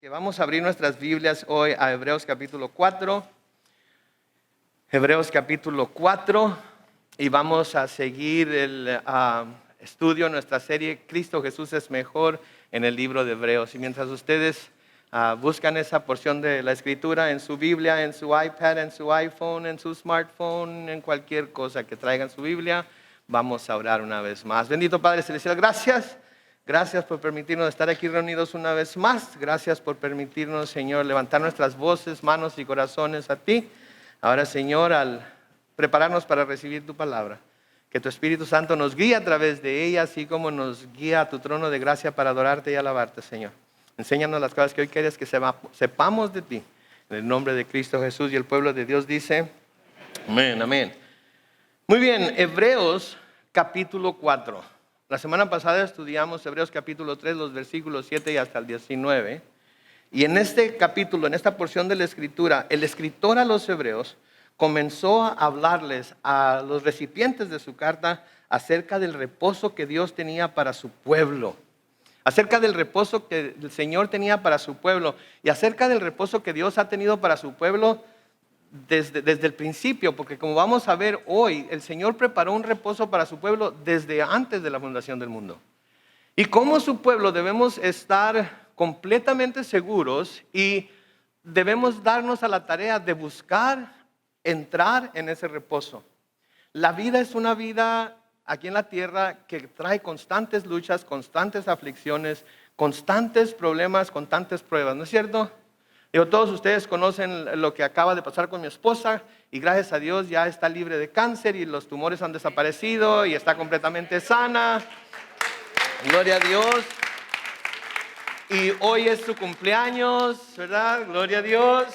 Que vamos a abrir nuestras Biblias hoy a Hebreos capítulo 4. Hebreos capítulo 4 y vamos a seguir el estudio de nuestra serie Cristo Jesús es mejor en el libro de Hebreos. Y mientras ustedes buscan esa porción de la escritura en su Biblia, en su iPad, en su iPhone, en su smartphone, en cualquier cosa que traigan su Biblia, vamos a orar una vez más. Bendito Padre Celestial, gracias. Gracias por permitirnos estar aquí reunidos una vez más. Gracias por permitirnos, Señor, levantar nuestras voces, manos y corazones a ti. Ahora, Señor, al prepararnos para recibir tu palabra, que tu Espíritu Santo nos guíe a través de ella, así como nos guía a tu trono de gracia para adorarte y alabarte, Señor. Enséñanos las cosas que hoy quieres que sepamos de ti. En el nombre de Cristo Jesús, y el pueblo de Dios dice, amén, amén. Muy bien, Hebreos capítulo 4. La semana pasada estudiamos Hebreos capítulo 3, los versículos 7 y hasta el 19. Y en este capítulo, en esta porción de la escritura, el escritor a los hebreos comenzó a hablarles a los recipientes de su carta acerca del reposo que Dios tenía para su pueblo. Acerca del reposo que el Señor tenía para su pueblo. Y acerca del reposo que Dios ha tenido para su pueblo desde el principio, porque como vamos a ver hoy, el Señor preparó un reposo para su pueblo desde antes de la fundación del mundo. Y como su pueblo debemos estar completamente seguros y debemos darnos a la tarea de buscar entrar en ese reposo. La vida es una vida aquí en la tierra que trae constantes luchas, constantes aflicciones, constantes problemas, constantes pruebas, ¿no es cierto? Todos ustedes conocen lo que acaba de pasar con mi esposa y gracias a Dios ya está libre de cáncer y los tumores han desaparecido y está completamente sana. Gloria a Dios. Y hoy es su cumpleaños, ¿verdad? Gloria a Dios.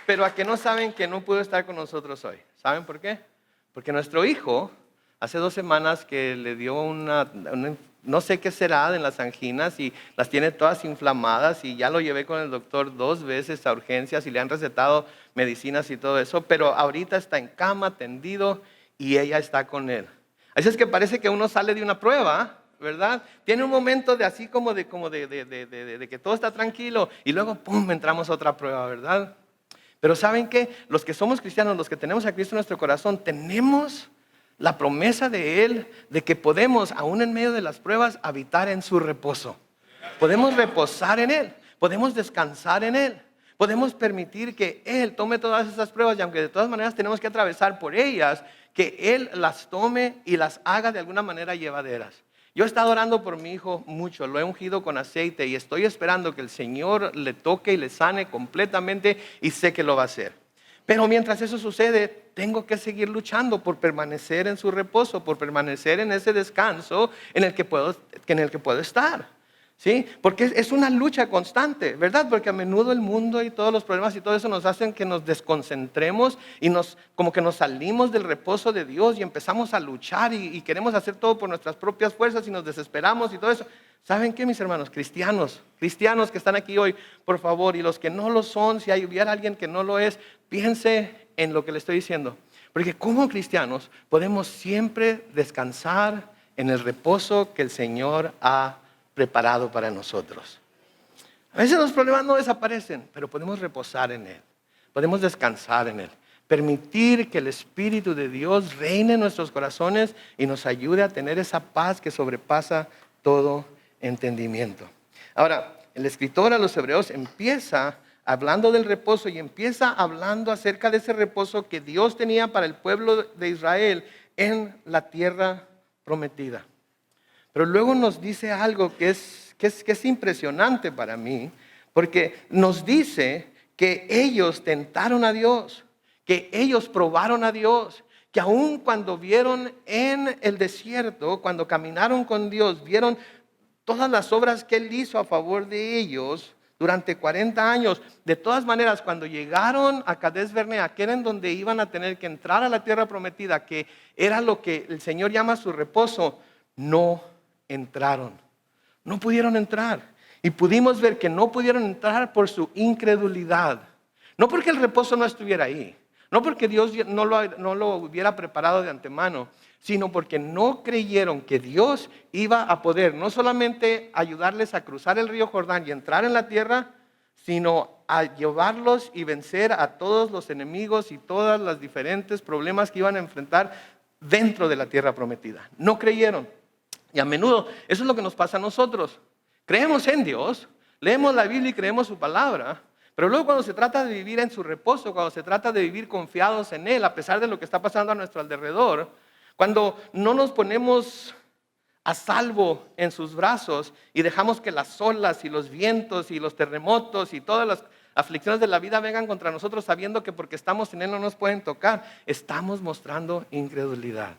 Pero a que no saben que no pudo estar con nosotros hoy. ¿Saben por qué? Porque nuestro hijo, hace 2 semanas que le dio una no sé qué será en las anginas y las tiene todas inflamadas y ya lo llevé con el doctor 2 veces a urgencias y le han recetado medicinas y todo eso, pero ahorita está en cama, tendido y ella está con él. Así es que parece que uno sale de una prueba, ¿verdad? Tiene un momento de así como de que todo está tranquilo y luego ¡pum! Entramos a otra prueba, ¿verdad? Pero ¿saben qué? Los que somos cristianos, los que tenemos a Cristo en nuestro corazón, tenemos la promesa de Él, de que podemos, aún en medio de las pruebas, habitar en su reposo. Podemos reposar en Él, podemos descansar en Él, podemos permitir que Él tome todas esas pruebas y aunque de todas maneras tenemos que atravesar por ellas, que Él las tome y las haga de alguna manera llevaderas. Yo he estado orando por mi hijo mucho, lo he ungido con aceite y estoy esperando que el Señor le toque y le sane completamente y sé que lo va a hacer. Pero mientras eso sucede, tengo que seguir luchando por permanecer en su reposo, por permanecer en ese descanso en el que puedo estar. ¿Sí? Porque es una lucha constante, ¿verdad? Porque a menudo el mundo y todos los problemas y todo eso nos hacen que nos desconcentremos y como que nos salimos del reposo de Dios y empezamos a luchar y queremos hacer todo por nuestras propias fuerzas y nos desesperamos y todo eso. ¿Saben qué, mis hermanos? Cristianos que están aquí hoy, por favor, y los que no lo son, si hubiera alguien que no lo es, piense en lo que le estoy diciendo. Porque como cristianos podemos siempre descansar en el reposo que el Señor ha preparado para nosotros. A veces los problemas no desaparecen, pero podemos reposar en Él. Podemos descansar en Él. Permitir que el Espíritu de Dios reine en nuestros corazones y nos ayude a tener esa paz que sobrepasa todo entendimiento. Ahora, el escritor a los hebreos empieza hablando del reposo y empieza hablando acerca de ese reposo que Dios tenía para el pueblo de Israel en la tierra prometida. Pero luego nos dice algo que es impresionante para mí, porque nos dice que ellos tentaron a Dios, que ellos probaron a Dios, que aun cuando vieron en el desierto, cuando caminaron con Dios, vieron todas las obras que Él hizo a favor de ellos durante 40 años. De todas maneras, cuando llegaron a Cades Barnea, que era en donde iban a tener que entrar a la tierra prometida, que era lo que el Señor llama su reposo, no entraron, no pudieron entrar. Y pudimos ver que no pudieron entrar por su incredulidad. No porque el reposo no estuviera ahí, No porque Dios no lo hubiera preparado de antemano, sino porque no creyeron que Dios iba a poder no solamente ayudarles a cruzar el río Jordán y entrar en la tierra, sino a llevarlos y vencer a todos los enemigos y todos los diferentes problemas que iban a enfrentar dentro de la tierra prometida. No creyeron. Y a menudo eso es lo que nos pasa a nosotros. Creemos en Dios, leemos la Biblia y creemos su palabra, pero luego cuando se trata de vivir en su reposo, cuando se trata de vivir confiados en Él, a pesar de lo que está pasando a nuestro alrededor, cuando no nos ponemos a salvo en sus brazos y dejamos que las olas y los vientos y los terremotos y todas las aflicciones de la vida vengan contra nosotros sabiendo que porque estamos en Él no nos pueden tocar, estamos mostrando incredulidad.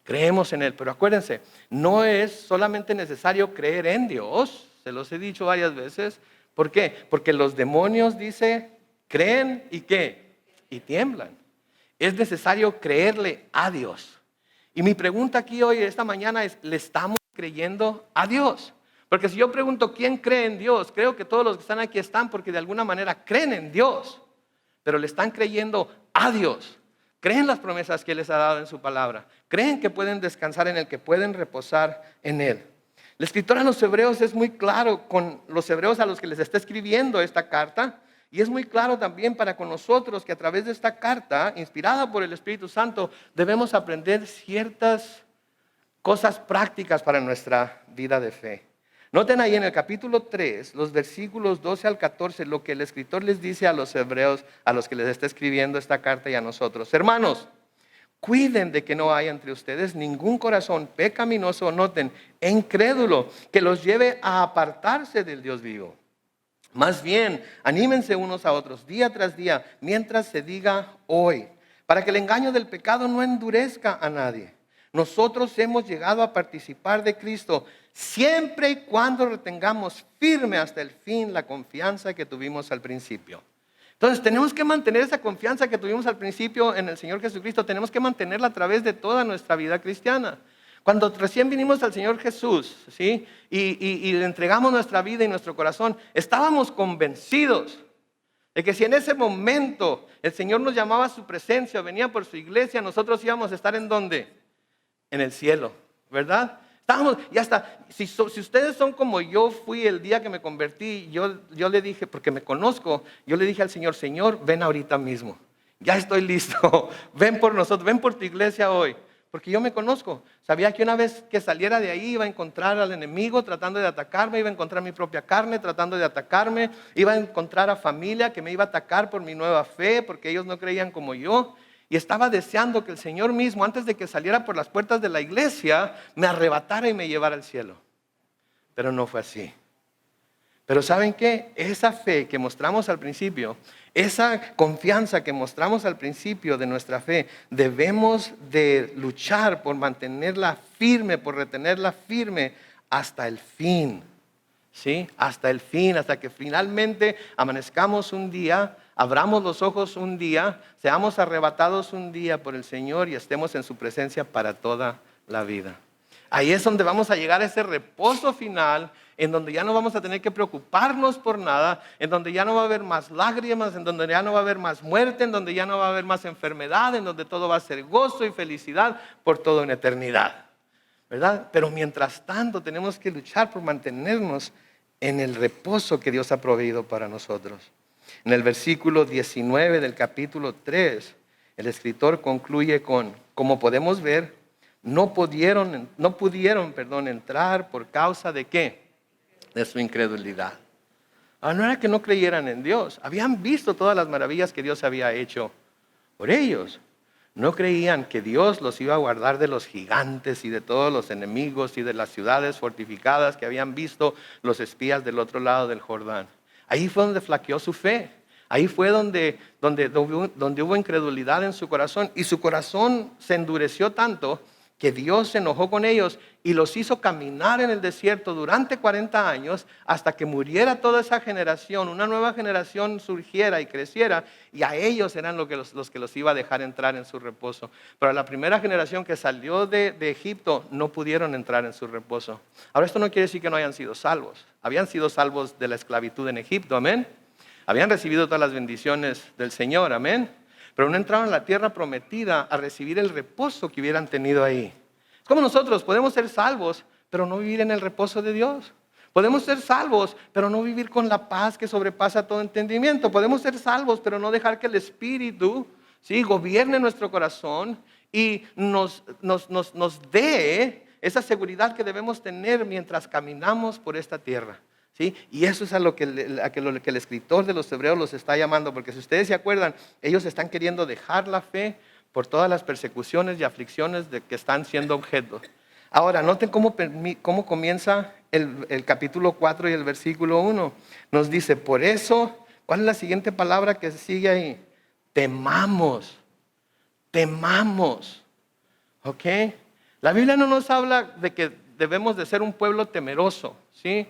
Creemos en Él, pero acuérdense, no es solamente necesario creer en Dios, se los he dicho varias veces. ¿Por qué? Porque los demonios, dice, creen y ¿qué? Y tiemblan. Es necesario creerle a Dios. Y mi pregunta aquí hoy, esta mañana, es, ¿le estamos creyendo a Dios? Porque si yo pregunto, ¿quién cree en Dios? Creo que todos los que están aquí están porque de alguna manera creen en Dios, pero le están creyendo a Dios. Creen las promesas que Él les ha dado en su palabra. Creen que pueden descansar en Él, que pueden reposar en Él. El escritor a los hebreos es muy claro con los hebreos a los que les está escribiendo esta carta. Y es muy claro también para con nosotros que a través de esta carta, inspirada por el Espíritu Santo, debemos aprender ciertas cosas prácticas para nuestra vida de fe. Noten ahí en el capítulo 3, los versículos 12 al 14, lo que el escritor les dice a los hebreos, a los que les está escribiendo esta carta y a nosotros. Hermanos, cuiden de que no haya entre ustedes ningún corazón pecaminoso, noten, e incrédulo, que los lleve a apartarse del Dios vivo. Más bien, anímense unos a otros día tras día, mientras se diga hoy, para que el engaño del pecado no endurezca a nadie. Nosotros hemos llegado a participar de Cristo siempre y cuando retengamos firme hasta el fin la confianza que tuvimos al principio. Entonces tenemos que mantener esa confianza que tuvimos al principio en el Señor Jesucristo, tenemos que mantenerla a través de toda nuestra vida cristiana. Cuando recién vinimos al Señor Jesús, ¿sí? y le entregamos nuestra vida y nuestro corazón, estábamos convencidos de que si en ese momento el Señor nos llamaba a su presencia, venía por su iglesia, nosotros íbamos a estar ¿en dónde? En el cielo, ¿verdad? Estábamos, y hasta, si ustedes son como yo fui el día que me convertí, yo le dije, porque me conozco, yo le dije al Señor, Señor, ven ahorita mismo, ya estoy listo, ven por nosotros, ven por tu iglesia hoy. Porque yo me conozco, sabía que una vez que saliera de ahí iba a encontrar al enemigo tratando de atacarme, iba a encontrar mi propia carne tratando de atacarme, iba a encontrar a familia que me iba a atacar por mi nueva fe, porque ellos no creían como yo. Y estaba deseando que el Señor mismo, antes de que saliera por las puertas de la iglesia, me arrebatara y me llevara al cielo. Pero no fue así. Pero ¿saben qué? Esa fe que mostramos al principio, esa confianza que mostramos al principio de nuestra fe, debemos de luchar por mantenerla firme, por retenerla firme hasta el fin. ¿Sí? Hasta el fin, hasta que finalmente amanezcamos un día, abramos los ojos un día, seamos arrebatados un día por el Señor y estemos en su presencia para toda la vida. Ahí es donde vamos a llegar a ese reposo final, en donde ya no vamos a tener que preocuparnos por nada, en donde ya no va a haber más lágrimas, en donde ya no va a haber más muerte, en donde ya no va a haber más enfermedad, en donde todo va a ser gozo y felicidad por toda una eternidad, ¿verdad? Pero mientras tanto tenemos que luchar por mantenernos en el reposo que Dios ha proveído para nosotros. En el versículo 19 del capítulo 3, el escritor concluye con, como podemos ver, no pudieron entrar por causa de ¿qué? De su incredulidad. No era que no creyeran en Dios, habían visto todas las maravillas que Dios había hecho por ellos. No creían que Dios los iba a guardar de los gigantes y de todos los enemigos y de las ciudades fortificadas que habían visto los espías del otro lado del Jordán. Ahí fue donde flaqueó su fe. Ahí fue donde hubo incredulidad en su corazón. Y su corazón se endureció tanto que Dios se enojó con ellos y los hizo caminar en el desierto durante 40 años hasta que muriera toda esa generación, una nueva generación surgiera y creciera, y a ellos eran los que los iba a dejar entrar en su reposo. Pero la primera generación que salió de Egipto no pudieron entrar en su reposo. Ahora, esto no quiere decir que no hayan sido salvos. Habían sido salvos de la esclavitud en Egipto, amén. Habían recibido todas las bendiciones del Señor, amén. pero no entraron a la tierra prometida a recibir el reposo que hubieran tenido ahí. Es como nosotros, podemos ser salvos, pero no vivir en el reposo de Dios. Podemos ser salvos, pero no vivir con la paz que sobrepasa todo entendimiento. Podemos ser salvos, pero no dejar que el Espíritu, ¿sí?, gobierne nuestro corazón y nos dé esa seguridad que debemos tener mientras caminamos por esta tierra. ¿Sí? Y eso es a lo que el escritor de los Hebreos los está llamando, porque si ustedes se acuerdan, ellos están queriendo dejar la fe por todas las persecuciones y aflicciones de que están siendo objeto. Ahora, noten cómo comienza el capítulo 4 y el versículo 1. Nos dice, por eso, ¿cuál es la siguiente palabra que sigue ahí? Temamos, temamos. ¿Ok? La Biblia no nos habla de que debemos de ser un pueblo temeroso, ¿sí?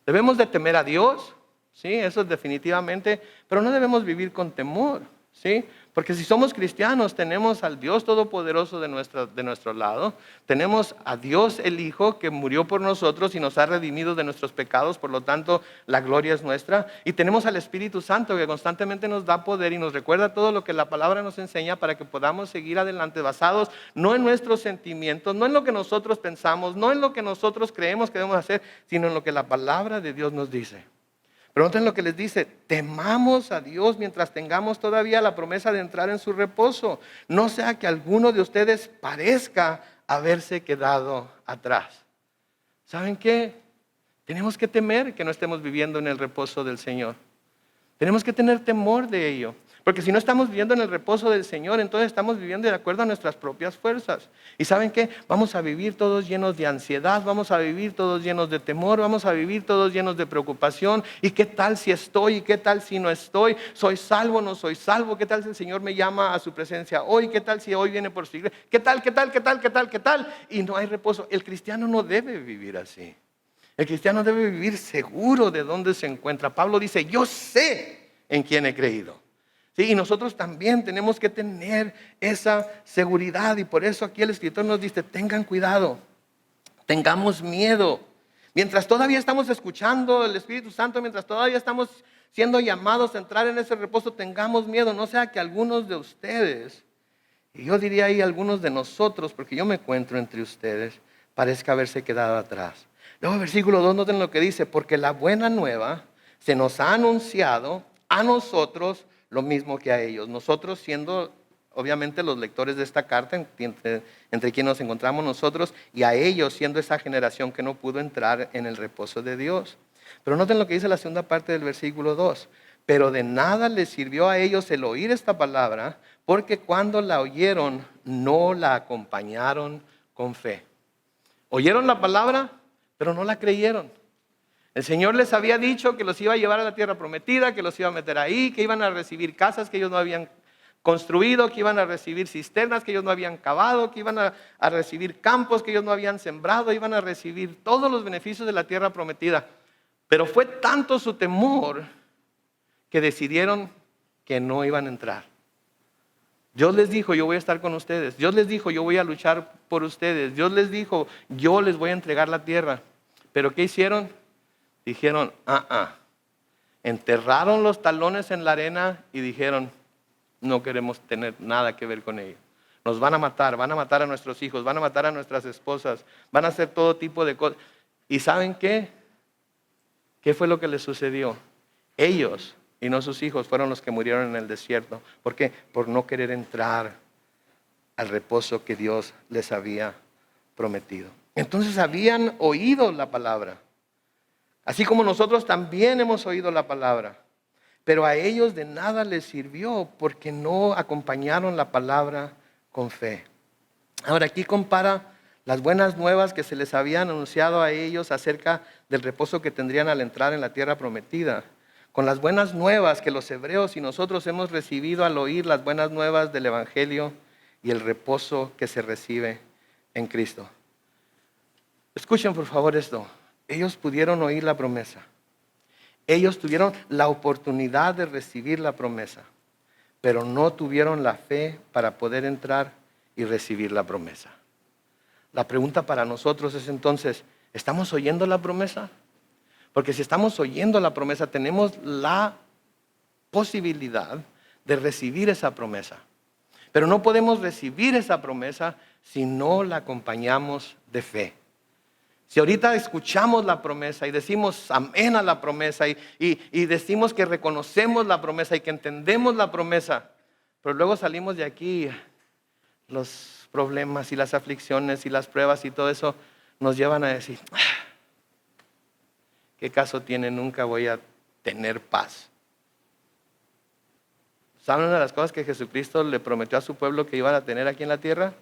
Debemos de temer a Dios, ¿sí? Eso es definitivamente, pero no debemos vivir con temor, ¿sí? Porque si somos cristianos, tenemos al Dios Todopoderoso de nuestro lado, tenemos a Dios el Hijo que murió por nosotros y nos ha redimido de nuestros pecados, por lo tanto, la gloria es nuestra, y tenemos al Espíritu Santo que constantemente nos da poder y nos recuerda todo lo que la palabra nos enseña para que podamos seguir adelante basados no en nuestros sentimientos, no en lo que nosotros pensamos, no en lo que nosotros creemos que debemos hacer, sino en lo que la palabra de Dios nos dice. Pero noten lo que les dice, temamos a Dios mientras tengamos todavía la promesa de entrar en su reposo. No sea que alguno de ustedes parezca haberse quedado atrás. ¿Saben qué? Tenemos que temer que no estemos viviendo en el reposo del Señor. Tenemos que tener temor de ello. Porque si no estamos viviendo en el reposo del Señor, entonces estamos viviendo de acuerdo a nuestras propias fuerzas. ¿Y saben qué? Vamos a vivir todos llenos de ansiedad, vamos a vivir todos llenos de temor, vamos a vivir todos llenos de preocupación. ¿Y qué tal si estoy? ¿Y qué tal si no estoy? ¿Soy salvo o no soy salvo? ¿Qué tal si el Señor me llama a su presencia hoy? ¿Qué tal si hoy viene por su iglesia? ¿Qué tal? Y no hay reposo. El cristiano no debe vivir así. El cristiano debe vivir seguro de dónde se encuentra. Pablo dice, yo sé en quién he creído. Sí, y nosotros también tenemos que tener esa seguridad, y por eso aquí el escritor nos dice, tengan cuidado, tengamos miedo. Mientras todavía estamos escuchando el Espíritu Santo, mientras todavía estamos siendo llamados a entrar en ese reposo, tengamos miedo. No sea que algunos de ustedes, y yo diría ahí algunos de nosotros, porque yo me encuentro entre ustedes, parezca haberse quedado atrás. Luego versículo 2, noten lo que dice, porque la buena nueva se nos ha anunciado a nosotros lo mismo que a ellos. Nosotros siendo obviamente los lectores de esta carta, entre quienes nos encontramos nosotros, y a ellos siendo esa generación que no pudo entrar en el reposo de Dios. Pero noten lo que dice la segunda parte del versículo 2. Pero de nada les sirvió a ellos el oír esta palabra, porque cuando la oyeron no la acompañaron con fe. Oyeron la palabra, pero no la creyeron. El Señor les había dicho que los iba a llevar a la tierra prometida, que los iba a meter ahí, que iban a recibir casas que ellos no habían construido, que iban a recibir cisternas que ellos no habían cavado, que iban a recibir campos que ellos no habían sembrado, iban a recibir todos los beneficios de la tierra prometida. Pero fue tanto su temor que decidieron que no iban a entrar. Dios les dijo, yo voy a estar con ustedes. Dios les dijo, yo voy a luchar por ustedes. Dios les dijo, yo les voy a entregar la tierra. ¿Pero qué hicieron? Dijeron, enterraron los talones en la arena y dijeron, no queremos tener nada que ver con ello. Nos van a matar a nuestros hijos, van a matar a nuestras esposas, van a hacer todo tipo de cosas. ¿Y saben qué? ¿Qué fue lo que les sucedió? Ellos y no sus hijos fueron los que murieron en el desierto. ¿Por qué? Por no querer entrar al reposo que Dios les había prometido. Entonces habían oído la palabra. Así como nosotros también hemos oído la palabra, pero a ellos de nada les sirvió porque no acompañaron la palabra con fe. Ahora aquí compara las buenas nuevas que se les habían anunciado a ellos acerca del reposo que tendrían al entrar en la tierra prometida, con las buenas nuevas que los hebreos y nosotros hemos recibido al oír las buenas nuevas del Evangelio y el reposo que se recibe en Cristo. Escuchen por favor esto. Ellos pudieron oír la promesa. Ellos tuvieron la oportunidad de recibir la promesa, pero no tuvieron la fe para poder entrar y recibir la promesa. La pregunta para nosotros es entonces, ¿estamos oyendo la promesa? Porque si estamos oyendo la promesa, tenemos la posibilidad de recibir esa promesa. Pero no podemos recibir esa promesa si no la acompañamos de fe. Si ahorita escuchamos la promesa y decimos amén a la promesa y decimos que reconocemos la promesa y que entendemos la promesa, pero luego salimos de aquí, los problemas y las aflicciones y las pruebas y todo eso nos llevan a decir, ¿qué caso tiene? Nunca voy a tener paz. ¿Saben una de las cosas que Jesucristo le prometió a su pueblo que iban a tener aquí en la tierra?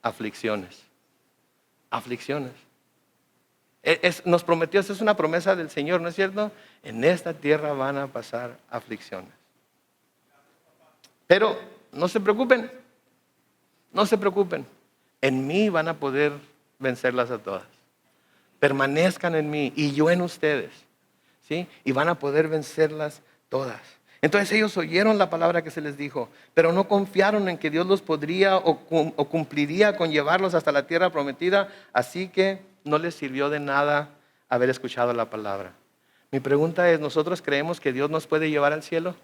Aflicciones. Aflicciones. Nos prometió, esa es una promesa del Señor, ¿no es cierto? En esta tierra van a pasar aflicciones. Pero no se preocupen, no se preocupen. En mí van a poder vencerlas a todas. Permanezcan en mí y yo en ustedes, ¿sí? Y van a poder vencerlas todas. Entonces ellos oyeron la palabra que se les dijo, pero no confiaron en que Dios los podría o cumpliría con llevarlos hasta la tierra prometida, así que no les sirvió de nada haber escuchado la palabra. Mi pregunta es, ¿nosotros creemos que Dios nos puede llevar al cielo?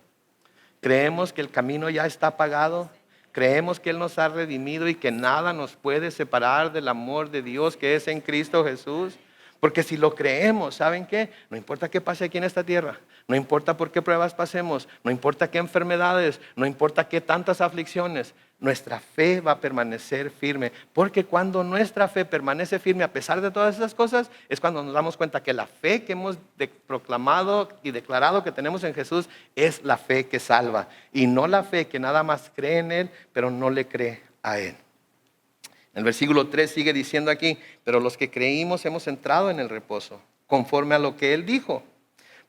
¿Creemos que el camino ya está pagado? ¿Creemos que Él nos ha redimido y que nada nos puede separar del amor de Dios que es en Cristo Jesús? Porque si lo creemos, ¿saben qué? No importa qué pase aquí en esta tierra, no importa por qué pruebas pasemos, no importa qué enfermedades, no importa qué tantas aflicciones, nuestra fe va a permanecer firme. Porque cuando nuestra fe permanece firme a pesar de todas esas cosas, es cuando nos damos cuenta que la fe que hemos proclamado y declarado que tenemos en Jesús es la fe que salva. Y no la fe que nada más cree en Él, pero no le cree a Él. El versículo 3 sigue diciendo aquí, pero los que creímos hemos entrado en el reposo, conforme a lo que Él dijo.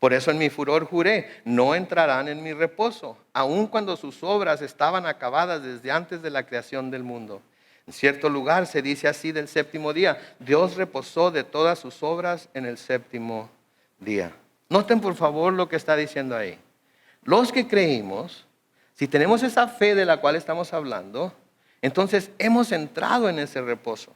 Por eso en mi furor juré, no entrarán en mi reposo, aun cuando sus obras estaban acabadas desde antes de la creación del mundo. En cierto lugar se dice así del séptimo día, Dios reposó de todas sus obras en el séptimo día. Noten por favor lo que está diciendo ahí. Los que creímos, si tenemos esa fe de la cual estamos hablando, entonces hemos entrado en ese reposo,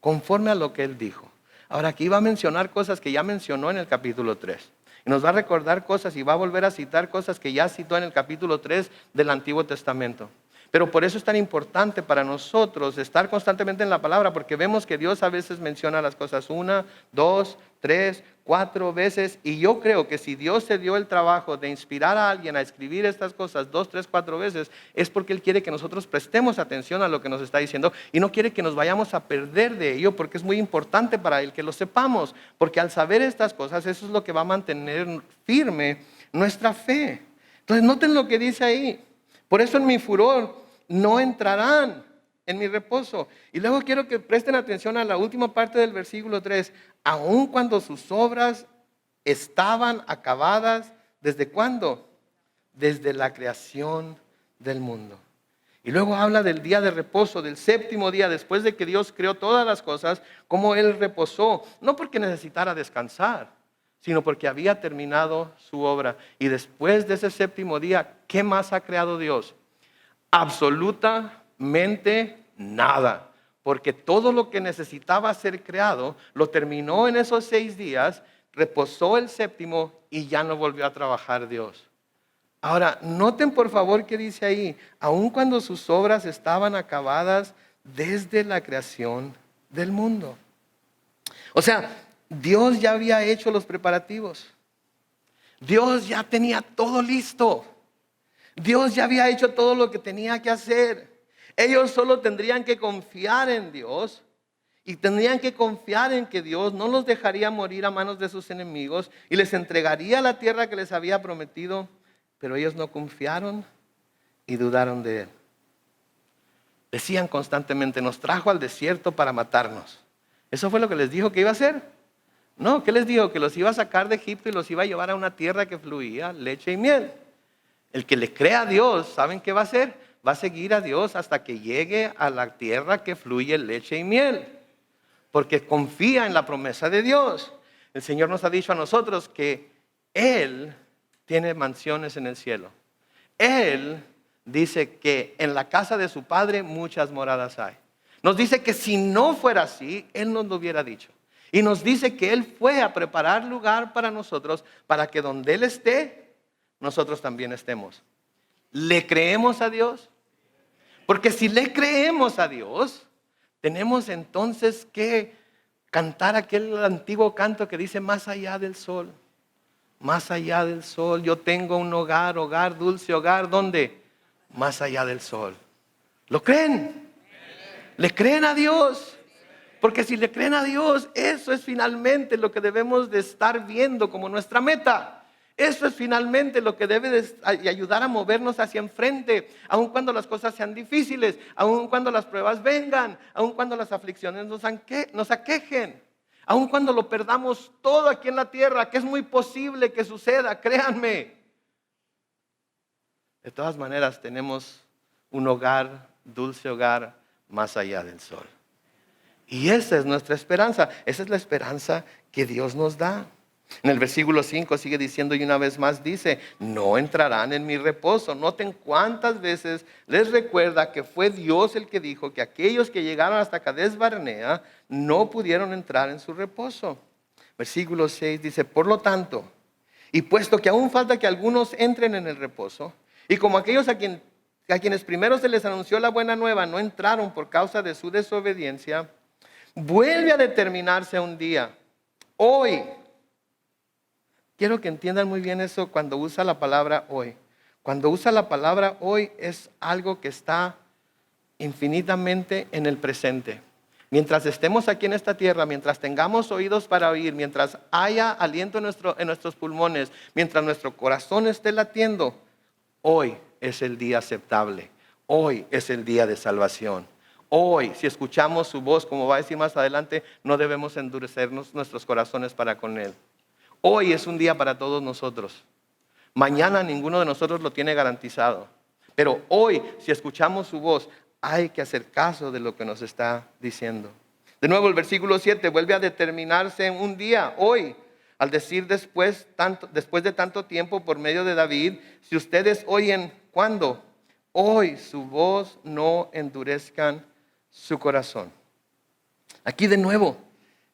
conforme a lo que Él dijo. Ahora aquí va a mencionar cosas que ya mencionó en el capítulo 3. Y nos va a recordar cosas y va a volver a citar cosas que ya citó en el capítulo 3 del Antiguo Testamento. Pero por eso es tan importante para nosotros estar constantemente en la palabra, porque vemos que Dios a veces menciona las cosas 1, 2, 3, 4 veces. Y yo creo que si Dios se dio el trabajo de inspirar a alguien a escribir estas cosas 2, 3, 4 veces, es porque Él quiere que nosotros prestemos atención a lo que nos está diciendo y no quiere que nos vayamos a perder de ello, porque es muy importante para Él que lo sepamos, porque al saber estas cosas, eso es lo que va a mantener firme nuestra fe. Entonces noten lo que dice ahí. Por eso en mi furor no entrarán en mi reposo. Y luego quiero que presten atención a la última parte del versículo 3. Aun cuando sus obras estaban acabadas, ¿desde cuándo? Desde la creación del mundo. Y luego habla del día de reposo, del séptimo día, después de que Dios creó todas las cosas, cómo Él reposó, no porque necesitara descansar, sino porque había terminado su obra. Y después de ese séptimo día, ¿qué más ha creado Dios? Absolutamente nada, porque todo lo que necesitaba ser creado lo terminó en esos 6 días, reposó el séptimo y ya no volvió a trabajar Dios. Ahora, noten por favor que dice ahí, aun cuando sus obras estaban acabadas desde la creación del mundo. O sea, Dios ya había hecho los preparativos. Dios ya tenía todo listo. Dios ya había hecho todo lo que tenía que hacer. Ellos solo tendrían que confiar en Dios y tendrían que confiar en que Dios no los dejaría morir a manos de sus enemigos y les entregaría la tierra que les había prometido, pero ellos no confiaron y dudaron de Él. Decían constantemente, nos trajo al desierto para matarnos. ¿Eso fue lo que les dijo que iba a hacer? No, ¿qué les dijo? Que los iba a sacar de Egipto y los iba a llevar a una tierra que fluía leche y miel. El que le crea a Dios, ¿saben qué va a hacer? Va a seguir a Dios hasta que llegue a la tierra que fluye leche y miel. Porque confía en la promesa de Dios. El Señor nos ha dicho a nosotros que Él tiene mansiones en el cielo. Él dice que en la casa de su Padre muchas moradas hay. Nos dice que si no fuera así, Él nos lo hubiera dicho. Y nos dice que Él fue a preparar lugar para nosotros, para que donde Él esté, nosotros también estemos. ¿Le creemos a Dios? Porque si le creemos a Dios, tenemos entonces que cantar aquel antiguo canto que dice más allá del sol. Más allá del sol, yo tengo un hogar, hogar, dulce hogar, ¿dónde? Más allá del sol. ¿Lo creen? ¿Le creen a Dios? Porque si le creen a Dios, eso es finalmente lo que debemos de estar viendo como nuestra meta. Eso es finalmente lo que debe de ayudar a movernos hacia enfrente, aun cuando las cosas sean difíciles, aun cuando las pruebas vengan, aun cuando las aflicciones nos aquejen, aun cuando lo perdamos todo aquí en la tierra, que es muy posible que suceda, créanme. De todas maneras, tenemos un hogar, dulce hogar, más allá del sol. Y esa es nuestra esperanza, esa es la esperanza que Dios nos da. En el versículo 5 sigue diciendo y una vez más dice, no entrarán en mi reposo. Noten cuántas veces les recuerda que fue Dios el que dijo que aquellos que llegaron hasta Cades Barnea no pudieron entrar en su reposo. Versículo 6 dice, por lo tanto, y puesto que aún falta que algunos entren en el reposo, y como aquellos a quienes primero se les anunció la buena nueva no entraron por causa de su desobediencia, vuelve a determinarse un día, hoy. Quiero que entiendan muy bien eso cuando usa la palabra hoy. Cuando usa la palabra hoy es algo que está infinitamente en el presente. Mientras estemos aquí en esta tierra, mientras tengamos oídos para oír, mientras haya aliento en nuestros pulmones, mientras nuestro corazón esté latiendo, hoy es el día aceptable. Hoy es el día de salvación. Hoy, si escuchamos su voz, como va a decir más adelante, no debemos endurecernos nuestros corazones para con Él. Hoy es un día para todos nosotros. Mañana ninguno de nosotros lo tiene garantizado. Pero hoy, si escuchamos su voz, hay que hacer caso de lo que nos está diciendo. De nuevo, el versículo 7 vuelve a determinarse en un día, hoy. Al decir después de tanto tiempo por medio de David, si ustedes oyen, ¿cuándo? Hoy su voz, no endurezcan su corazón. Aquí de nuevo,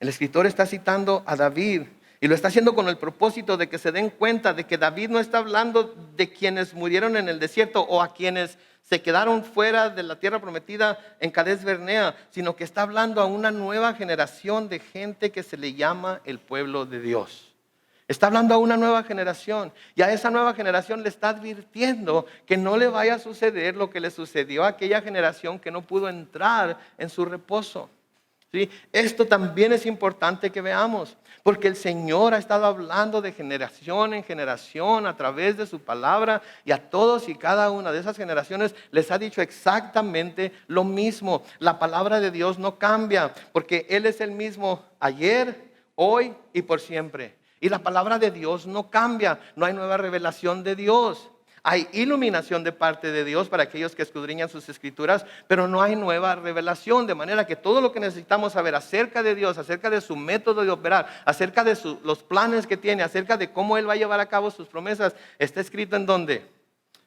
el escritor está citando a David. Y lo está haciendo con el propósito de que se den cuenta de que David no está hablando de quienes murieron en el desierto o a quienes se quedaron fuera de la tierra prometida en Cades Barnea, sino que está hablando a una nueva generación de gente que se le llama el pueblo de Dios. Está hablando a una nueva generación y a esa nueva generación le está advirtiendo que no le vaya a suceder lo que le sucedió a aquella generación que no pudo entrar en su reposo. ¿Sí? Esto también es importante que veamos, porque el Señor ha estado hablando de generación en generación a través de su palabra y a todos y cada una de esas generaciones les ha dicho exactamente lo mismo. La palabra de Dios no cambia, porque Él es el mismo ayer, hoy y por siempre. Y la palabra de Dios no cambia, no hay nueva revelación de Dios. Hay iluminación de parte de Dios para aquellos que escudriñan sus escrituras, pero no hay nueva revelación, de manera que todo lo que necesitamos saber acerca de Dios, acerca de su método de operar, acerca de los planes que tiene, acerca de cómo Él va a llevar a cabo sus promesas, está escrito ¿en dónde?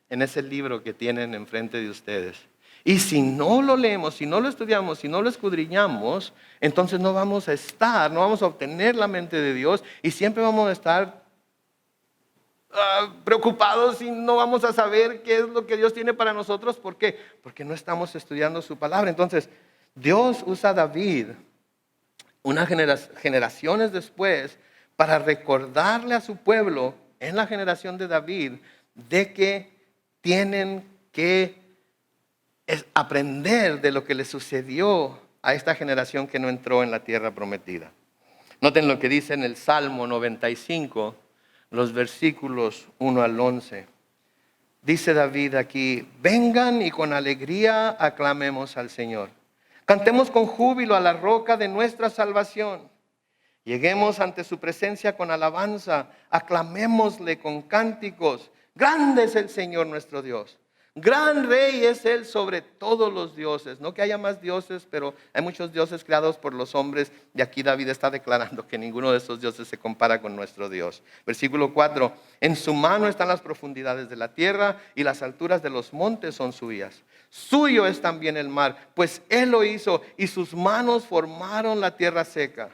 En ese libro que tienen enfrente de ustedes. Y si no lo leemos, si no lo estudiamos, si no lo escudriñamos, entonces no vamos a obtener la mente de Dios y siempre vamos a estar preocupados y no vamos a saber qué es lo que Dios tiene para nosotros. ¿Por qué? Porque no estamos estudiando su palabra. Entonces, Dios usa a David unas generaciones después para recordarle a su pueblo en la generación de David de que tienen que aprender de lo que le sucedió a esta generación que no entró en la tierra prometida. Noten lo que dice en el Salmo 95, los versículos 1 al 11. Dice David aquí, vengan y con alegría aclamemos al Señor. Cantemos con júbilo a la roca de nuestra salvación. Lleguemos ante su presencia con alabanza, aclamémosle con cánticos. Grande es el Señor nuestro Dios. Gran rey es Él sobre todos los dioses. No que haya más dioses, pero hay muchos dioses creados por los hombres. Y aquí David está declarando que ninguno de esos dioses se compara con nuestro Dios. Versículo 4. En su mano están las profundidades de la tierra y las alturas de los montes son suyas. Suyo es también el mar, pues Él lo hizo y sus manos formaron la tierra seca.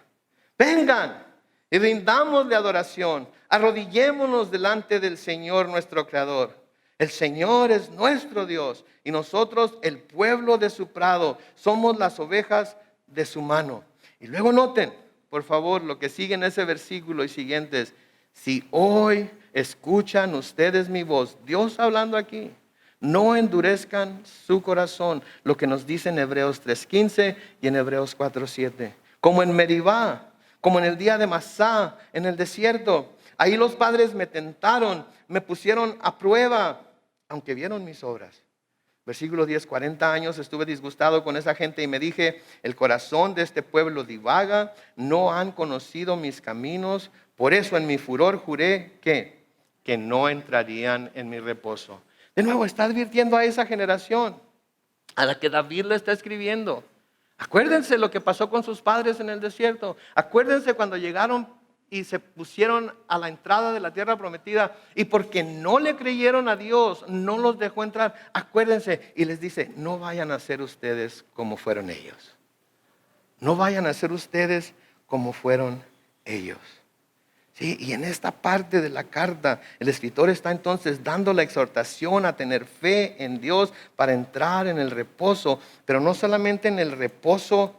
Vengan y rindámosle adoración. Arrodillémonos delante del Señor nuestro Creador. El Señor es nuestro Dios y nosotros el pueblo de su prado. Somos las ovejas de su mano. Y luego noten, por favor, lo que sigue en ese versículo y siguientes. Si hoy escuchan ustedes mi voz, Dios hablando aquí, no endurezcan su corazón, lo que nos dice en Hebreos 3:15 y en Hebreos 4:7. Como en Meribá, como en el día de Masá, en el desierto. Ahí los padres me tentaron, me pusieron a prueba, aunque vieron mis obras. Versículo 10, 40 años estuve disgustado con esa gente y me dije, el corazón de este pueblo divaga, no han conocido mis caminos, por eso en mi furor juré que no entrarían en mi reposo. De nuevo, está advirtiendo a esa generación a la que David le está escribiendo. Acuérdense lo que pasó con sus padres en el desierto. Acuérdense cuando llegaron y se pusieron a la entrada de la tierra prometida y porque no le creyeron a Dios, no los dejó entrar. Acuérdense y les dice, no vayan a ser ustedes como fueron ellos. No vayan a ser ustedes como fueron ellos. Sí, y en esta parte de la carta, el escritor está entonces dando la exhortación a tener fe en Dios para entrar en el reposo, pero no solamente en el reposo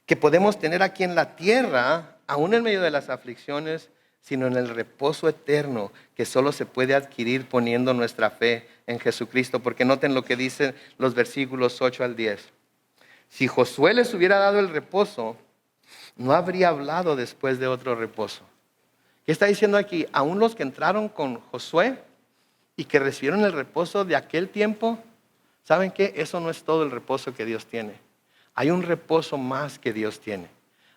que podemos tener aquí en la tierra, aún en medio de las aflicciones, sino en el reposo eterno que solo se puede adquirir poniendo nuestra fe en Jesucristo. Porque noten lo que dicen los versículos 8 al 10. Si Josué les hubiera dado el reposo, no habría hablado después de otro reposo. ¿Qué está diciendo aquí? Aún los que entraron con Josué y que recibieron el reposo de aquel tiempo, ¿saben qué? Eso no es todo el reposo que Dios tiene. Hay un reposo más que Dios tiene.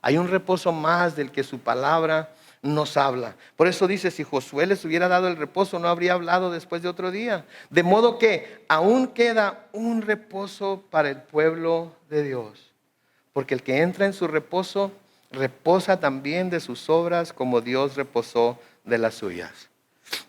Hay un reposo más del que su palabra nos habla. Por eso dice, si Josué les hubiera dado el reposo, no habría hablado después de otro día. De modo que aún queda un reposo para el pueblo de Dios. Porque el que entra en su reposo, reposa también de sus obras como Dios reposó de las suyas.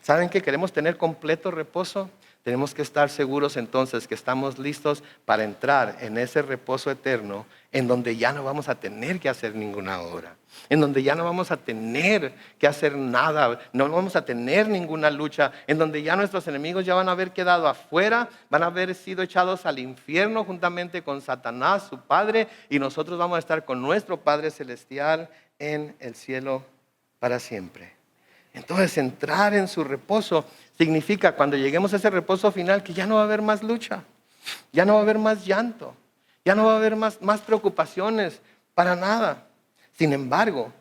¿Saben que queremos tener completo reposo? Tenemos que estar seguros entonces que estamos listos para entrar en ese reposo eterno en donde ya no vamos a tener que hacer ninguna obra, en donde ya no vamos a tener que hacer nada, no vamos a tener ninguna lucha, en donde ya nuestros enemigos ya van a haber quedado afuera, van a haber sido echados al infierno juntamente con Satanás, su padre, y nosotros vamos a estar con nuestro Padre Celestial en el cielo para siempre. Entonces, entrar en su reposo significa cuando lleguemos a ese reposo final que ya no va a haber más lucha, ya no va a haber más llanto, ya no va a haber más preocupaciones para nada. Sin embargo,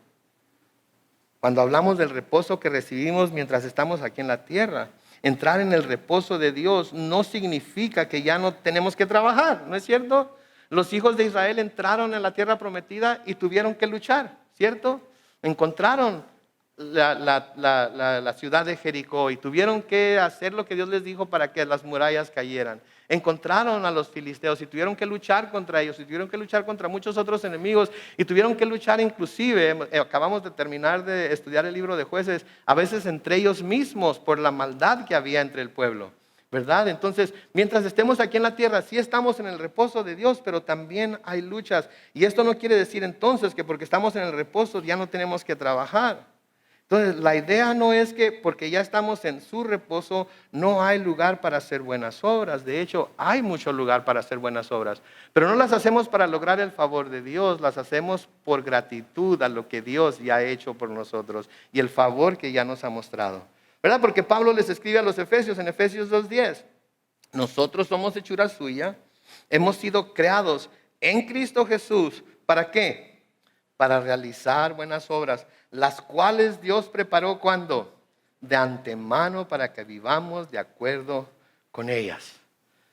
cuando hablamos del reposo que recibimos mientras estamos aquí en la tierra, entrar en el reposo de Dios no significa que ya no tenemos que trabajar, ¿no es cierto? Los hijos de Israel entraron en la tierra prometida y tuvieron que luchar, ¿cierto? Encontraron la ciudad de Jericó y tuvieron que hacer lo que Dios les dijo para que las murallas cayeran. Encontraron a los filisteos y tuvieron que luchar contra ellos y tuvieron que luchar contra muchos otros enemigos y tuvieron que luchar inclusive, acabamos de terminar de estudiar el libro de Jueces, a veces entre ellos mismos por la maldad que había entre el pueblo, ¿verdad? Entonces, mientras estemos aquí en la tierra, sí estamos en el reposo de Dios, pero también hay luchas. Y esto no quiere decir entonces que porque estamos en el reposo ya no tenemos que trabajar. Entonces, la idea no es que porque ya estamos en su reposo no hay lugar para hacer buenas obras. De hecho, hay mucho lugar para hacer buenas obras. Pero no las hacemos para lograr el favor de Dios, las hacemos por gratitud a lo que Dios ya ha hecho por nosotros y el favor que ya nos ha mostrado. ¿Verdad? Porque Pablo les escribe a los Efesios en Efesios 2:10. Nosotros somos hechura suya, hemos sido creados en Cristo Jesús. ¿Para qué? Para realizar buenas obras, las cuales Dios preparó cuando de antemano para que vivamos de acuerdo con ellas.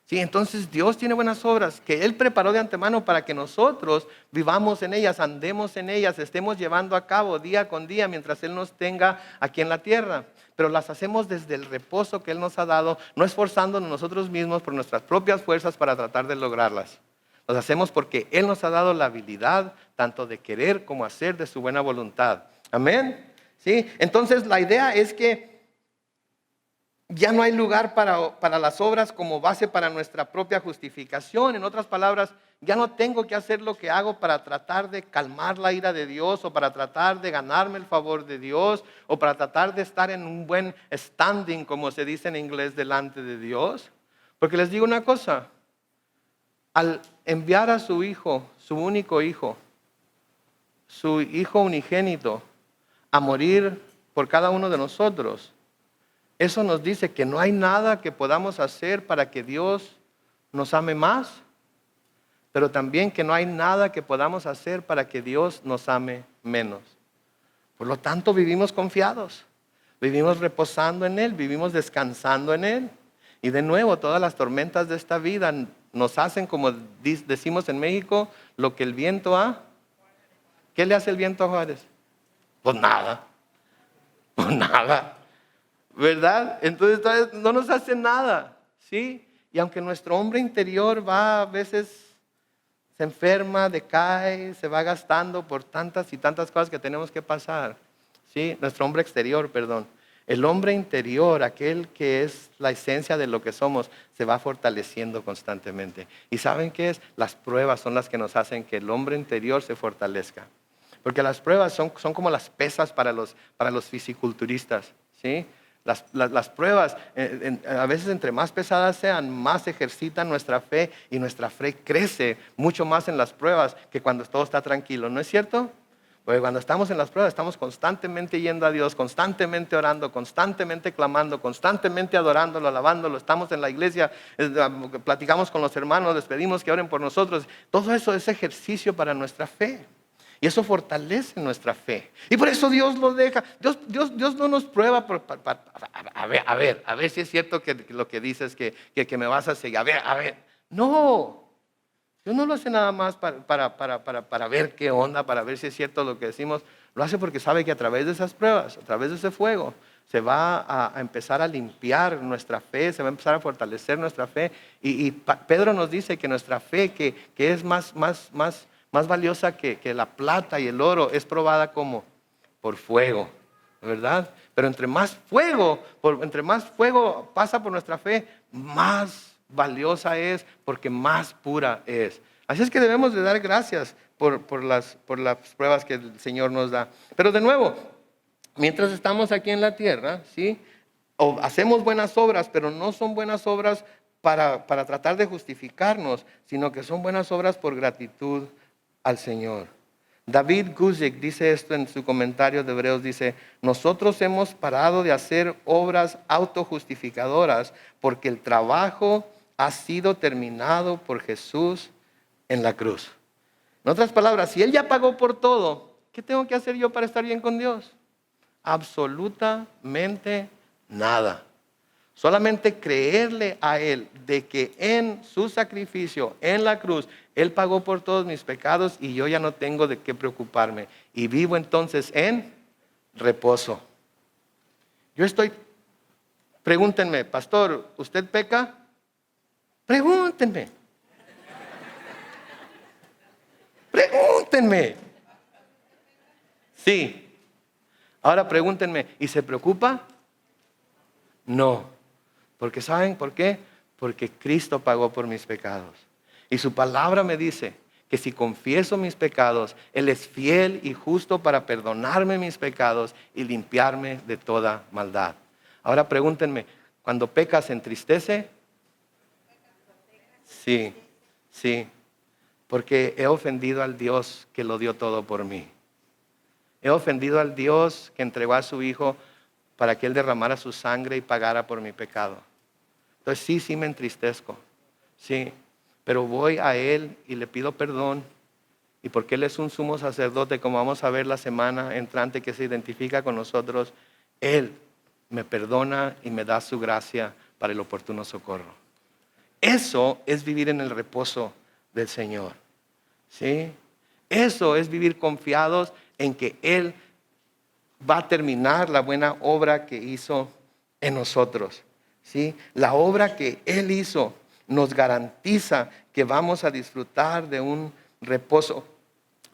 Sí, entonces Dios tiene buenas obras que Él preparó de antemano para que nosotros vivamos en ellas, andemos en ellas, estemos llevando a cabo día con día mientras Él nos tenga aquí en la tierra. Pero las hacemos desde el reposo que Él nos ha dado, no esforzándonos nosotros mismos por nuestras propias fuerzas para tratar de lograrlas. Las hacemos porque Él nos ha dado la habilidad tanto de querer como hacer de su buena voluntad. Amén. ¿Sí? Entonces la idea es que ya no hay lugar para las obras como base para nuestra propia justificación. En otras palabras, Ya no tengo que hacer lo que hago para tratar de calmar la ira de Dios o para tratar de ganarme el favor de Dios o para tratar de estar en un buen standing, como se dice en inglés, delante de Dios. Porque les digo una cosa, al enviar a su hijo, su único hijo, su hijo unigénito, a morir por cada uno de nosotros, eso nos dice que no hay nada que podamos hacer para que Dios nos ame más, pero también que no hay nada que podamos hacer para que Dios nos ame menos. Por lo tanto, vivimos confiados, vivimos reposando en Él, vivimos descansando en Él. Y de nuevo, todas las tormentas de esta vida nos hacen, como decimos en México, lo que el viento ha. ¿Qué le hace el viento a Juárez? Pues nada, pues nada, ¿verdad? Entonces no nos hace nada, ¿sí? Y aunque nuestro hombre interior va a veces, se enferma, decae, se va gastando por tantas y tantas cosas que tenemos que pasar, ¿sí? Nuestro hombre exterior, perdón. El hombre interior, aquel que es la esencia de lo que somos, se va fortaleciendo constantemente. ¿Y saben qué es? Las pruebas son las que nos hacen que el hombre interior se fortalezca. Porque las pruebas son como las pesas para los fisiculturistas, ¿sí? Las pruebas, a veces entre más pesadas sean, más ejercitan nuestra fe y nuestra fe crece mucho más en las pruebas que cuando todo está tranquilo, ¿no es cierto? Porque cuando estamos en las pruebas estamos constantemente yendo a Dios, constantemente orando, constantemente clamando, constantemente adorándolo, alabándolo. Estamos en la iglesia, platicamos con los hermanos, les pedimos que oren por nosotros. Todo eso es ejercicio para nuestra fe. Y eso fortalece nuestra fe. Y por eso Dios lo deja. Dios no nos prueba a ver si es cierto que lo que dices que me vas a seguir. A ver. No. Dios no lo hace nada más para ver qué onda, para ver si es cierto lo que decimos. Lo hace porque sabe que a través de esas pruebas, a través de ese fuego, se va a empezar a limpiar nuestra fe, se va a empezar a fortalecer nuestra fe. Y Pedro nos dice que nuestra fe, que es más valiosa que la plata y el oro, es probada como por fuego, ¿verdad? Pero entre más fuego pasa por nuestra fe, más valiosa es, porque más pura es. Así es que debemos de dar gracias por las pruebas que el Señor nos da. Pero de nuevo, mientras estamos aquí en la tierra, ¿sí? O hacemos buenas obras, pero no son buenas obras para tratar de justificarnos, sino que son buenas obras por gratitud al Señor. David Guzik dice esto en su comentario de Hebreos, dice: nosotros hemos parado de hacer obras autojustificadoras porque el trabajo ha sido terminado por Jesús en la cruz. En otras palabras, si Él ya pagó por todo, ¿qué tengo que hacer yo para estar bien con Dios? Absolutamente nada. Solamente creerle a Él de que en su sacrificio, en la cruz, Él pagó por todos mis pecados y yo ya no tengo de qué preocuparme. Y vivo entonces en reposo. Pregúntenme, pastor, ¿usted peca? Pregúntenme. Sí. Ahora pregúntenme, ¿y se preocupa? No. Porque ¿saben por qué? Porque Cristo pagó por mis pecados. Y su palabra me dice que si confieso mis pecados, Él es fiel y justo para perdonarme mis pecados y limpiarme de toda maldad. Ahora pregúntenme, ¿cuando pecas se entristece? Sí. Porque he ofendido al Dios que lo dio todo por mí. He ofendido al Dios que entregó a su Hijo para que Él derramara su sangre y pagara por mi pecado. Entonces sí me entristezco, sí, pero voy a Él y le pido perdón. Y porque Él es un sumo sacerdote, como vamos a ver la semana entrante, que se identifica con nosotros, Él me perdona y me da su gracia para el oportuno socorro. Eso es vivir en el reposo del Señor, ¿sí? Eso es vivir confiados en que Él va a terminar la buena obra que hizo en nosotros, ¿sí? La obra que Él hizo nos garantiza que vamos a disfrutar de un reposo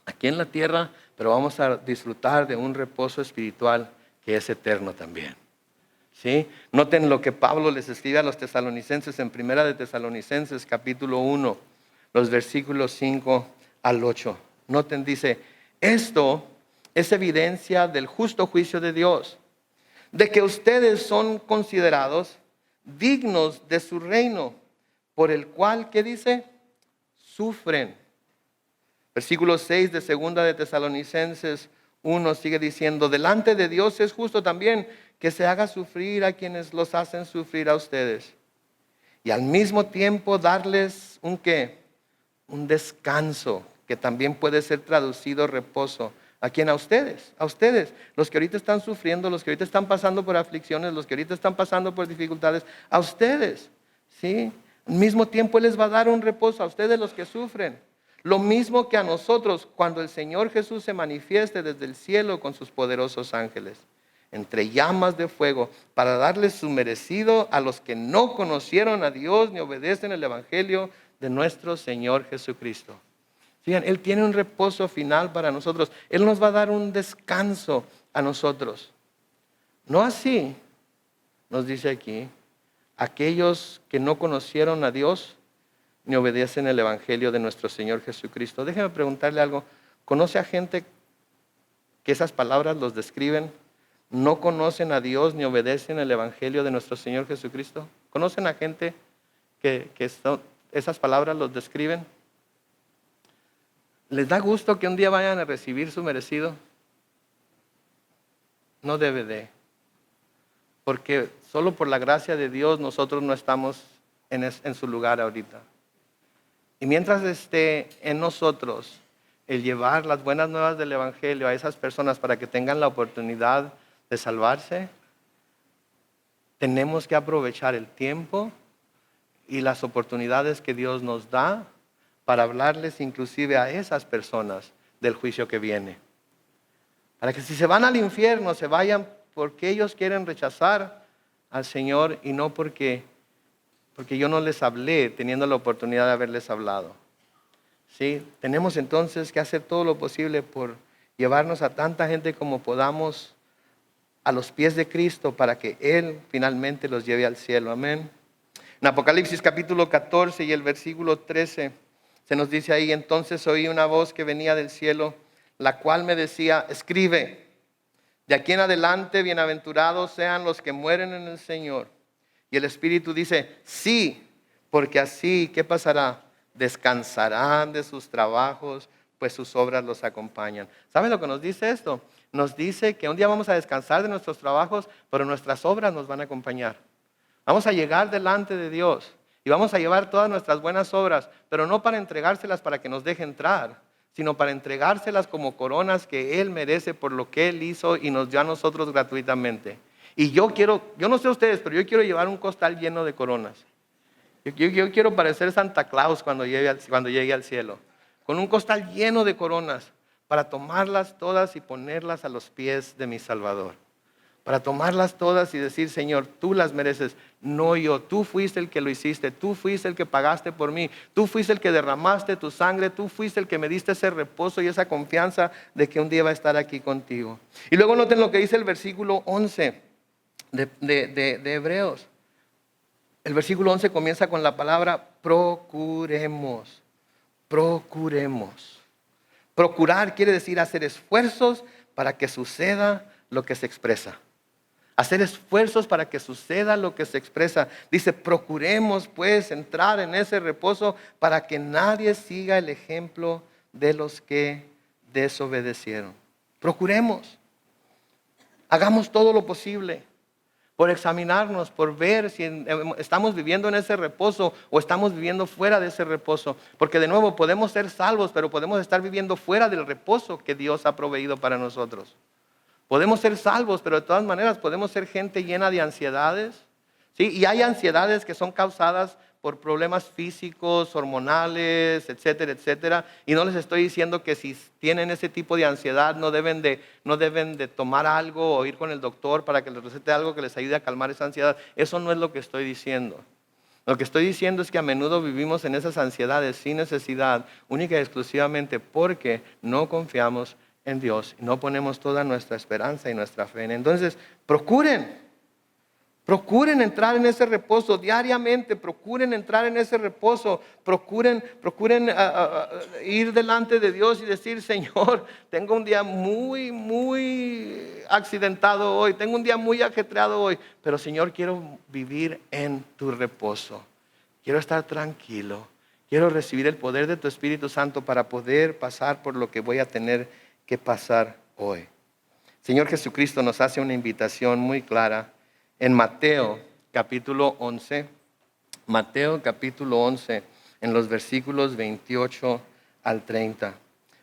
aquí en la tierra, pero vamos a disfrutar de un reposo espiritual que es eterno también, ¿sí? Noten lo que Pablo les escribe a los tesalonicenses en 1 de Tesalonicenses capítulo 1, los versículos 5 al 8. Noten, dice, esto es evidencia del justo juicio de Dios, de que ustedes son considerados dignos de su reino, por el cual, ¿qué dice? Sufren. Versículo 6 de 2 de Tesalonicenses 1 sigue diciendo, delante de Dios es justo también que se haga sufrir a quienes los hacen sufrir a ustedes. Y al mismo tiempo darles un ¿qué? Un descanso, que también puede ser traducido reposo. ¿A quién? A ustedes, los que ahorita están sufriendo, los que ahorita están pasando por aflicciones, los que ahorita están pasando por dificultades, a ustedes, ¿sí? Al mismo tiempo Él les va a dar un reposo a ustedes los que sufren. Lo mismo que a nosotros cuando el Señor Jesús se manifieste desde el cielo con sus poderosos ángeles, entre llamas de fuego, para darles su merecido a los que no conocieron a Dios ni obedecen el evangelio de nuestro Señor Jesucristo. Fíjense, Él tiene un reposo final para nosotros. Él nos va a dar un descanso a nosotros. No así, nos dice aquí, aquellos que no conocieron a Dios ni obedecen el evangelio de nuestro Señor Jesucristo. Déjeme preguntarle algo. ¿Conoce a gente que esas palabras los describen? ¿No conocen a Dios ni obedecen el evangelio de nuestro Señor Jesucristo? ¿Conocen a gente que esas palabras los describen? ¿Les da gusto que un día vayan a recibir su merecido? No debe de. Porque solo por la gracia de Dios nosotros no estamos en su lugar ahorita. Y mientras esté en nosotros el llevar las buenas nuevas del evangelio a esas personas para que tengan la oportunidad de salvarse, tenemos que aprovechar el tiempo y las oportunidades que Dios nos da para hablarles inclusive a esas personas del juicio que viene. Para que si se van al infierno, se vayan porque ellos quieren rechazar al Señor y no porque yo no les hablé teniendo la oportunidad de haberles hablado. ¿Sí? Tenemos entonces que hacer todo lo posible por llevarnos a tanta gente como podamos a los pies de Cristo para que Él finalmente los lleve al cielo. Amén. En Apocalipsis capítulo 14 y el versículo 13 se nos dice ahí, entonces oí una voz que venía del cielo, la cual me decía, escribe, de aquí en adelante bienaventurados sean los que mueren en el Señor. Y el Espíritu dice, sí, porque así, ¿qué pasará? Descansarán de sus trabajos, pues sus obras los acompañan. ¿Saben lo que nos dice esto? Nos dice que un día vamos a descansar de nuestros trabajos, pero nuestras obras nos van a acompañar. Vamos a llegar delante de Dios y vamos a llevar todas nuestras buenas obras, pero no para entregárselas para que nos deje entrar, sino para entregárselas como coronas que Él merece por lo que Él hizo y nos dio a nosotros gratuitamente. Y yo no sé ustedes, pero yo quiero llevar un costal lleno de coronas. Yo quiero parecer Santa Claus cuando llegue al cielo, con un costal lleno de coronas, para tomarlas todas y ponerlas a los pies de mi Salvador. Para tomarlas todas y decir, Señor, tú las mereces, no yo. Tú fuiste el que lo hiciste, tú fuiste el que pagaste por mí, tú fuiste el que derramaste tu sangre, tú fuiste el que me diste ese reposo y esa confianza de que un día va a estar aquí contigo. Y luego noten lo que dice el versículo 11 de Hebreos. El versículo 11 comienza con la palabra procuremos. Procuremos. Procurar quiere decir hacer esfuerzos para que suceda lo que se expresa. Hacer esfuerzos para que suceda lo que se expresa. Dice, procuremos pues entrar en ese reposo para que nadie siga el ejemplo de los que desobedecieron. Procuremos. Hagamos todo lo posible por examinarnos, por ver si estamos viviendo en ese reposo o estamos viviendo fuera de ese reposo. Porque de nuevo podemos ser salvos, pero podemos estar viviendo fuera del reposo que Dios ha proveído para nosotros. Podemos ser salvos, pero de todas maneras podemos ser gente llena de ansiedades. ¿Sí? Y hay ansiedades que son causadas por problemas físicos, hormonales, etcétera, etcétera. Y no les estoy diciendo que si tienen ese tipo de ansiedad no deben de tomar algo o ir con el doctor para que les recete algo que les ayude a calmar esa ansiedad. Eso no es lo que estoy diciendo. Lo que estoy diciendo es que a menudo vivimos en esas ansiedades sin necesidad, única y exclusivamente porque no confiamos en Dios y no ponemos toda nuestra esperanza y nuestra fe en Él. Entonces, procuren Procuren entrar en ese reposo diariamente, procuren entrar en ese reposo, procuren ir delante de Dios y decir, Señor, tengo un día muy accidentado hoy, tengo un día muy ajetreado hoy, pero Señor, quiero vivir en tu reposo, quiero estar tranquilo, quiero recibir el poder de tu Espíritu Santo para poder pasar por lo que voy a tener que pasar hoy. Señor Jesucristo nos hace una invitación muy clara en Mateo capítulo 11, en los versículos 28 al 30.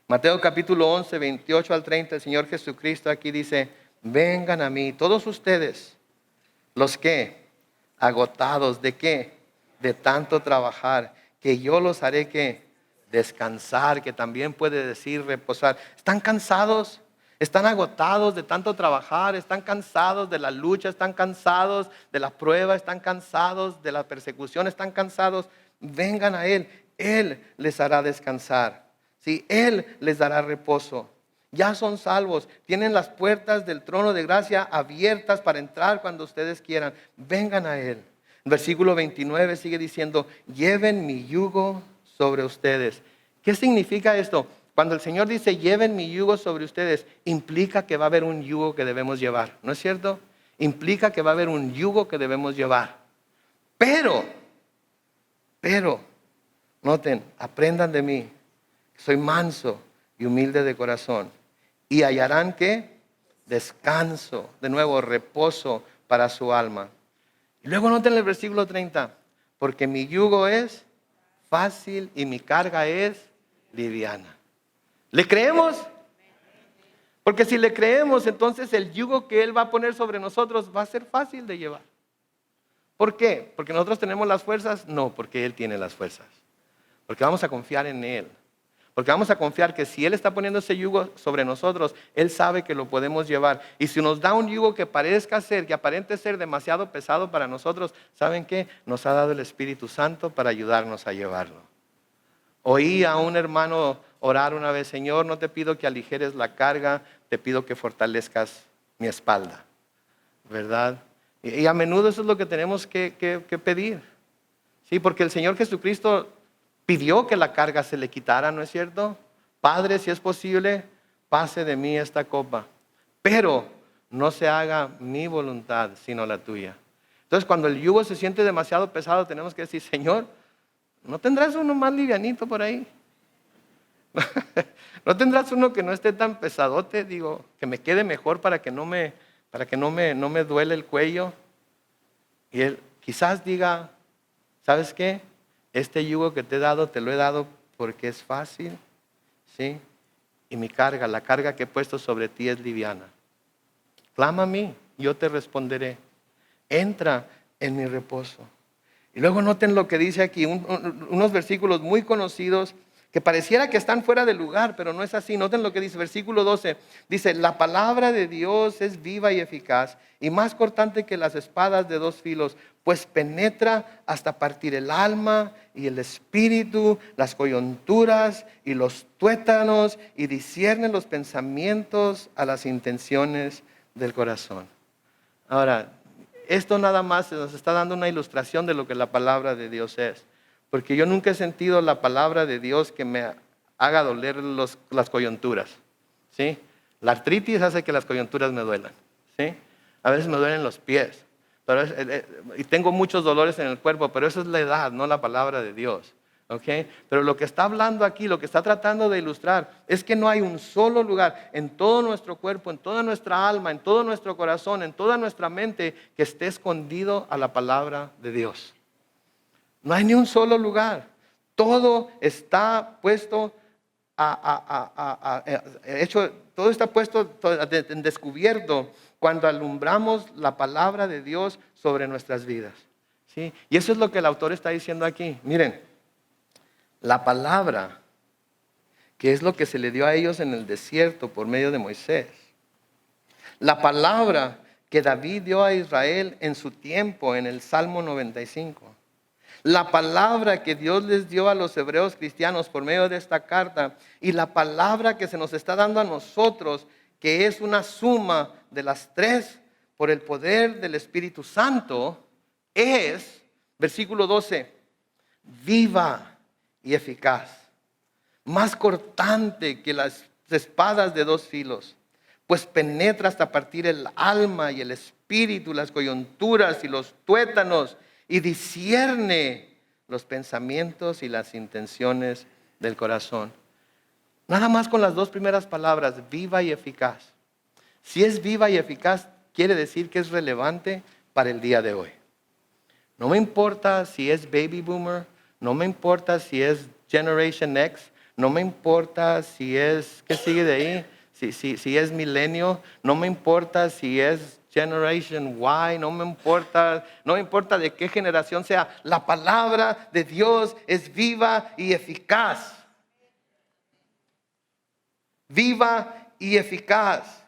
Mateo capítulo 11, 28 al 30, el Señor Jesucristo aquí dice, vengan a mí, todos ustedes, los que, agotados, ¿de qué? De tanto trabajar, que yo los haré que descansar, que también puede decir reposar. ¿Están cansados? Están agotados de tanto trabajar, están cansados de la lucha, están cansados de la prueba, están cansados de la persecución, están cansados. Vengan a Él, Él les hará descansar. ¿Sí? Él les dará reposo. Ya son salvos, tienen las puertas del trono de gracia abiertas para entrar cuando ustedes quieran. Vengan a Él. El versículo 29 sigue diciendo, lleven mi yugo sobre ustedes. ¿Qué significa esto? Cuando el Señor dice, lleven mi yugo sobre ustedes, implica que va a haber un yugo que debemos llevar, ¿no es cierto? Implica que va a haber un yugo que debemos llevar. Pero, noten, aprendan de mí, que soy manso y humilde de corazón. Y hallarán, ¿qué? Descanso, de nuevo, reposo para su alma. Y luego noten el versículo 30, porque mi yugo es fácil y mi carga es liviana. ¿Le creemos? Porque si le creemos, entonces el yugo que Él va a poner sobre nosotros va a ser fácil de llevar. ¿Por qué? ¿Porque nosotros tenemos las fuerzas? No, porque Él tiene las fuerzas. Porque vamos a confiar en Él. Porque vamos a confiar que si Él está poniendo ese yugo sobre nosotros, Él sabe que lo podemos llevar. Y si nos da un yugo que parezca ser, que aparente ser demasiado pesado para nosotros, ¿saben qué? Nos ha dado el Espíritu Santo para ayudarnos a llevarlo. Oí a un hermano orar una vez, Señor, no te pido que aligeres la carga, te pido que fortalezcas mi espalda, ¿verdad? Y a menudo eso es lo que tenemos que pedir, ¿sí? Porque el Señor Jesucristo pidió que la carga se le quitara, ¿no es cierto? Padre, si es posible, pase de mí esta copa, pero no se haga mi voluntad, sino la tuya. Entonces, cuando el yugo se siente demasiado pesado, tenemos que decir, Señor, ¿no tendrás uno más livianito por ahí? ¿No tendrás uno que no esté tan pesadote? Digo, que me quede mejor para que no me duele el cuello. Y Él quizás diga, ¿sabes qué? Este yugo que te he dado, te lo he dado porque es fácil, ¿sí? Y mi carga, la carga que he puesto sobre ti es liviana. Clama a mí, yo te responderé. Entra en mi reposo. Y luego noten lo que dice aquí, unos versículos muy conocidos que pareciera que están fuera de lugar, pero no es así. Noten lo que dice, versículo 12. Dice, la palabra de Dios es viva y eficaz y más cortante que las espadas de dos filos, pues penetra hasta partir el alma y el espíritu, las coyunturas y los tuétanos y discierne los pensamientos a las intenciones del corazón. Ahora, esto nada más nos está dando una ilustración de lo que la palabra de Dios es. Porque yo nunca he sentido la palabra de Dios que me haga doler las coyunturas, ¿sí? La artritis hace que las coyunturas me duelan, ¿sí? A veces me duelen los pies, y tengo muchos dolores en el cuerpo, pero eso es la edad, no la palabra de Dios, ¿ok? Pero lo que está hablando aquí, lo que está tratando de ilustrar, es que no hay un solo lugar en todo nuestro cuerpo, en toda nuestra alma, en todo nuestro corazón, en toda nuestra mente, que esté escondido a la palabra de Dios. No hay ni un solo lugar. Todo está puesto todo está puesto en descubierto cuando alumbramos la palabra de Dios sobre nuestras vidas, ¿sí? Y eso es lo que el autor está diciendo aquí. Miren, la palabra, que es lo que se le dio a ellos en el desierto por medio de Moisés. La palabra que David dio a Israel en su tiempo en el Salmo 95. La palabra que Dios les dio a los hebreos cristianos por medio de esta carta y la palabra que se nos está dando a nosotros, que es una suma de las tres por el poder del Espíritu Santo es, versículo 12, viva y eficaz, más cortante que las espadas de 2 filos, pues penetra hasta partir el alma y el espíritu, las coyunturas y los tuétanos, y discierne los pensamientos y las intenciones del corazón. Nada más con las 2 primeras palabras, viva y eficaz. Si es viva y eficaz, quiere decir que es relevante para el día de hoy. No me importa si es baby boomer, no me importa si es Generation X, no me importa si es, ¿qué sigue de ahí? Si es milenio, no me importa si es Generation Y, no me importa de qué generación sea. La palabra de Dios es viva y eficaz. Viva y eficaz.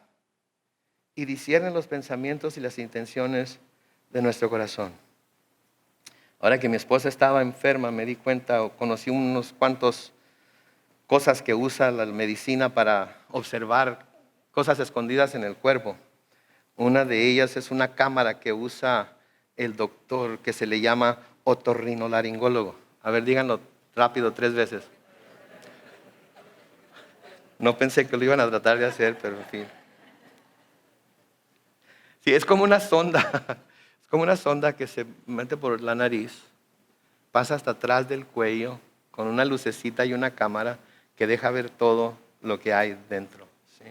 Y discierne los pensamientos y las intenciones de nuestro corazón. Ahora que mi esposa estaba enferma, me di cuenta o conocí unos cuantos cosas que usa la medicina para observar cosas escondidas en el cuerpo. Una de ellas es una cámara que usa el doctor que se le llama otorrinolaringólogo. A ver, díganlo rápido 3 veces. No pensé que lo iban a tratar de hacer, pero en fin. Sí, es como una sonda. Es como una sonda que se mete por la nariz, pasa hasta atrás del cuello con una lucecita y una cámara que deja ver todo lo que hay dentro. ¿Sí?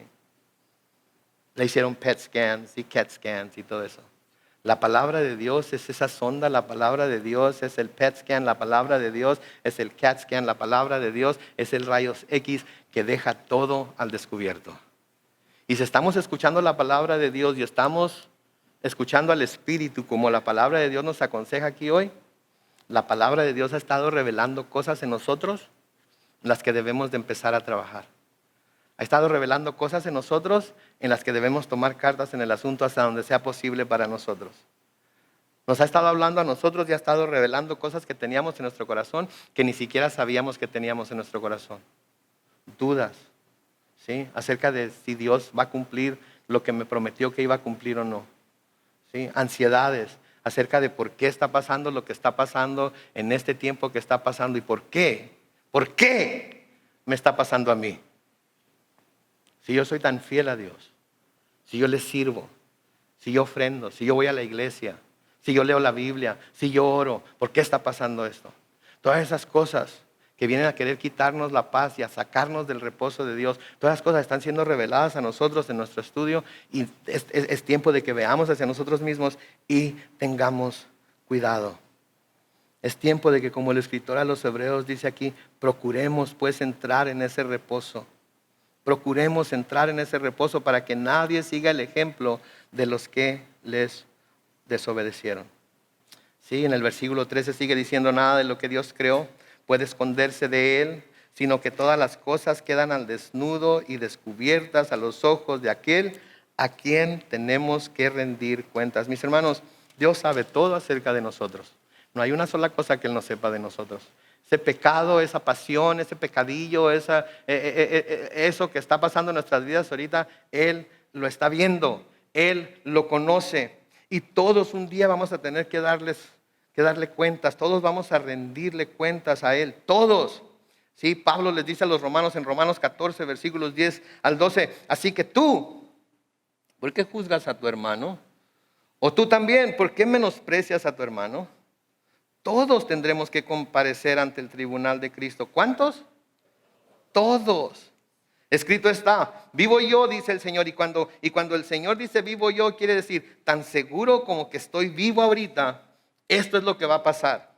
Le hicieron PET scans y CAT scans y todo eso. La palabra de Dios es esa sonda, la palabra de Dios es el PET scan, la palabra de Dios es el CAT scan, la palabra de Dios es el rayos X que deja todo al descubierto. Y si estamos escuchando la palabra de Dios y estamos escuchando al Espíritu como la palabra de Dios nos aconseja aquí hoy, la palabra de Dios ha estado revelando cosas en nosotros en las que debemos de empezar a trabajar. Ha estado revelando cosas en nosotros en las que debemos tomar cartas en el asunto hasta donde sea posible para nosotros. Nos ha estado hablando a nosotros y ha estado revelando cosas que teníamos en nuestro corazón que ni siquiera sabíamos que teníamos en nuestro corazón. Dudas, ¿sí? Acerca de si Dios va a cumplir lo que me prometió que iba a cumplir o no. ¿Sí? Ansiedades acerca de por qué está pasando lo que está pasando en este tiempo que está pasando y por qué me está pasando a mí. Si yo soy tan fiel a Dios, si yo le sirvo, si yo ofrendo, si yo voy a la iglesia, si yo leo la Biblia, si yo oro, ¿por qué está pasando esto? Todas esas cosas que vienen a querer quitarnos la paz y a sacarnos del reposo de Dios, todas las cosas están siendo reveladas a nosotros en nuestro estudio y es tiempo de que veamos hacia nosotros mismos y tengamos cuidado. Es tiempo de que, como el escritor a los Hebreos dice aquí, procuremos pues entrar en ese reposo. Procuremos entrar en ese reposo para que nadie siga el ejemplo de los que les desobedecieron. Sí, en el versículo 13 sigue diciendo, nada de lo que Dios creó puede esconderse de Él, sino que todas las cosas quedan al desnudo y descubiertas a los ojos de aquel a quien tenemos que rendir cuentas. Mis hermanos, Dios sabe todo acerca de nosotros. No hay una sola cosa que Él no sepa de nosotros. Ese pecado, esa pasión, ese pecadillo, eso que está pasando en nuestras vidas ahorita, Él lo está viendo, Él lo conoce. Y todos un día vamos a tener que darle cuentas, todos vamos a rendirle cuentas a Él, todos. Sí, Pablo les dice a los romanos en Romanos 14, versículos 10 al 12, así que tú, ¿por qué juzgas a tu hermano? O tú también, ¿por qué menosprecias a tu hermano? Todos tendremos que comparecer ante el tribunal de Cristo. ¿Cuántos? Todos. Escrito está, vivo yo, dice el Señor. Y cuando el Señor dice vivo yo, quiere decir, tan seguro como que estoy vivo ahorita, esto es lo que va a pasar.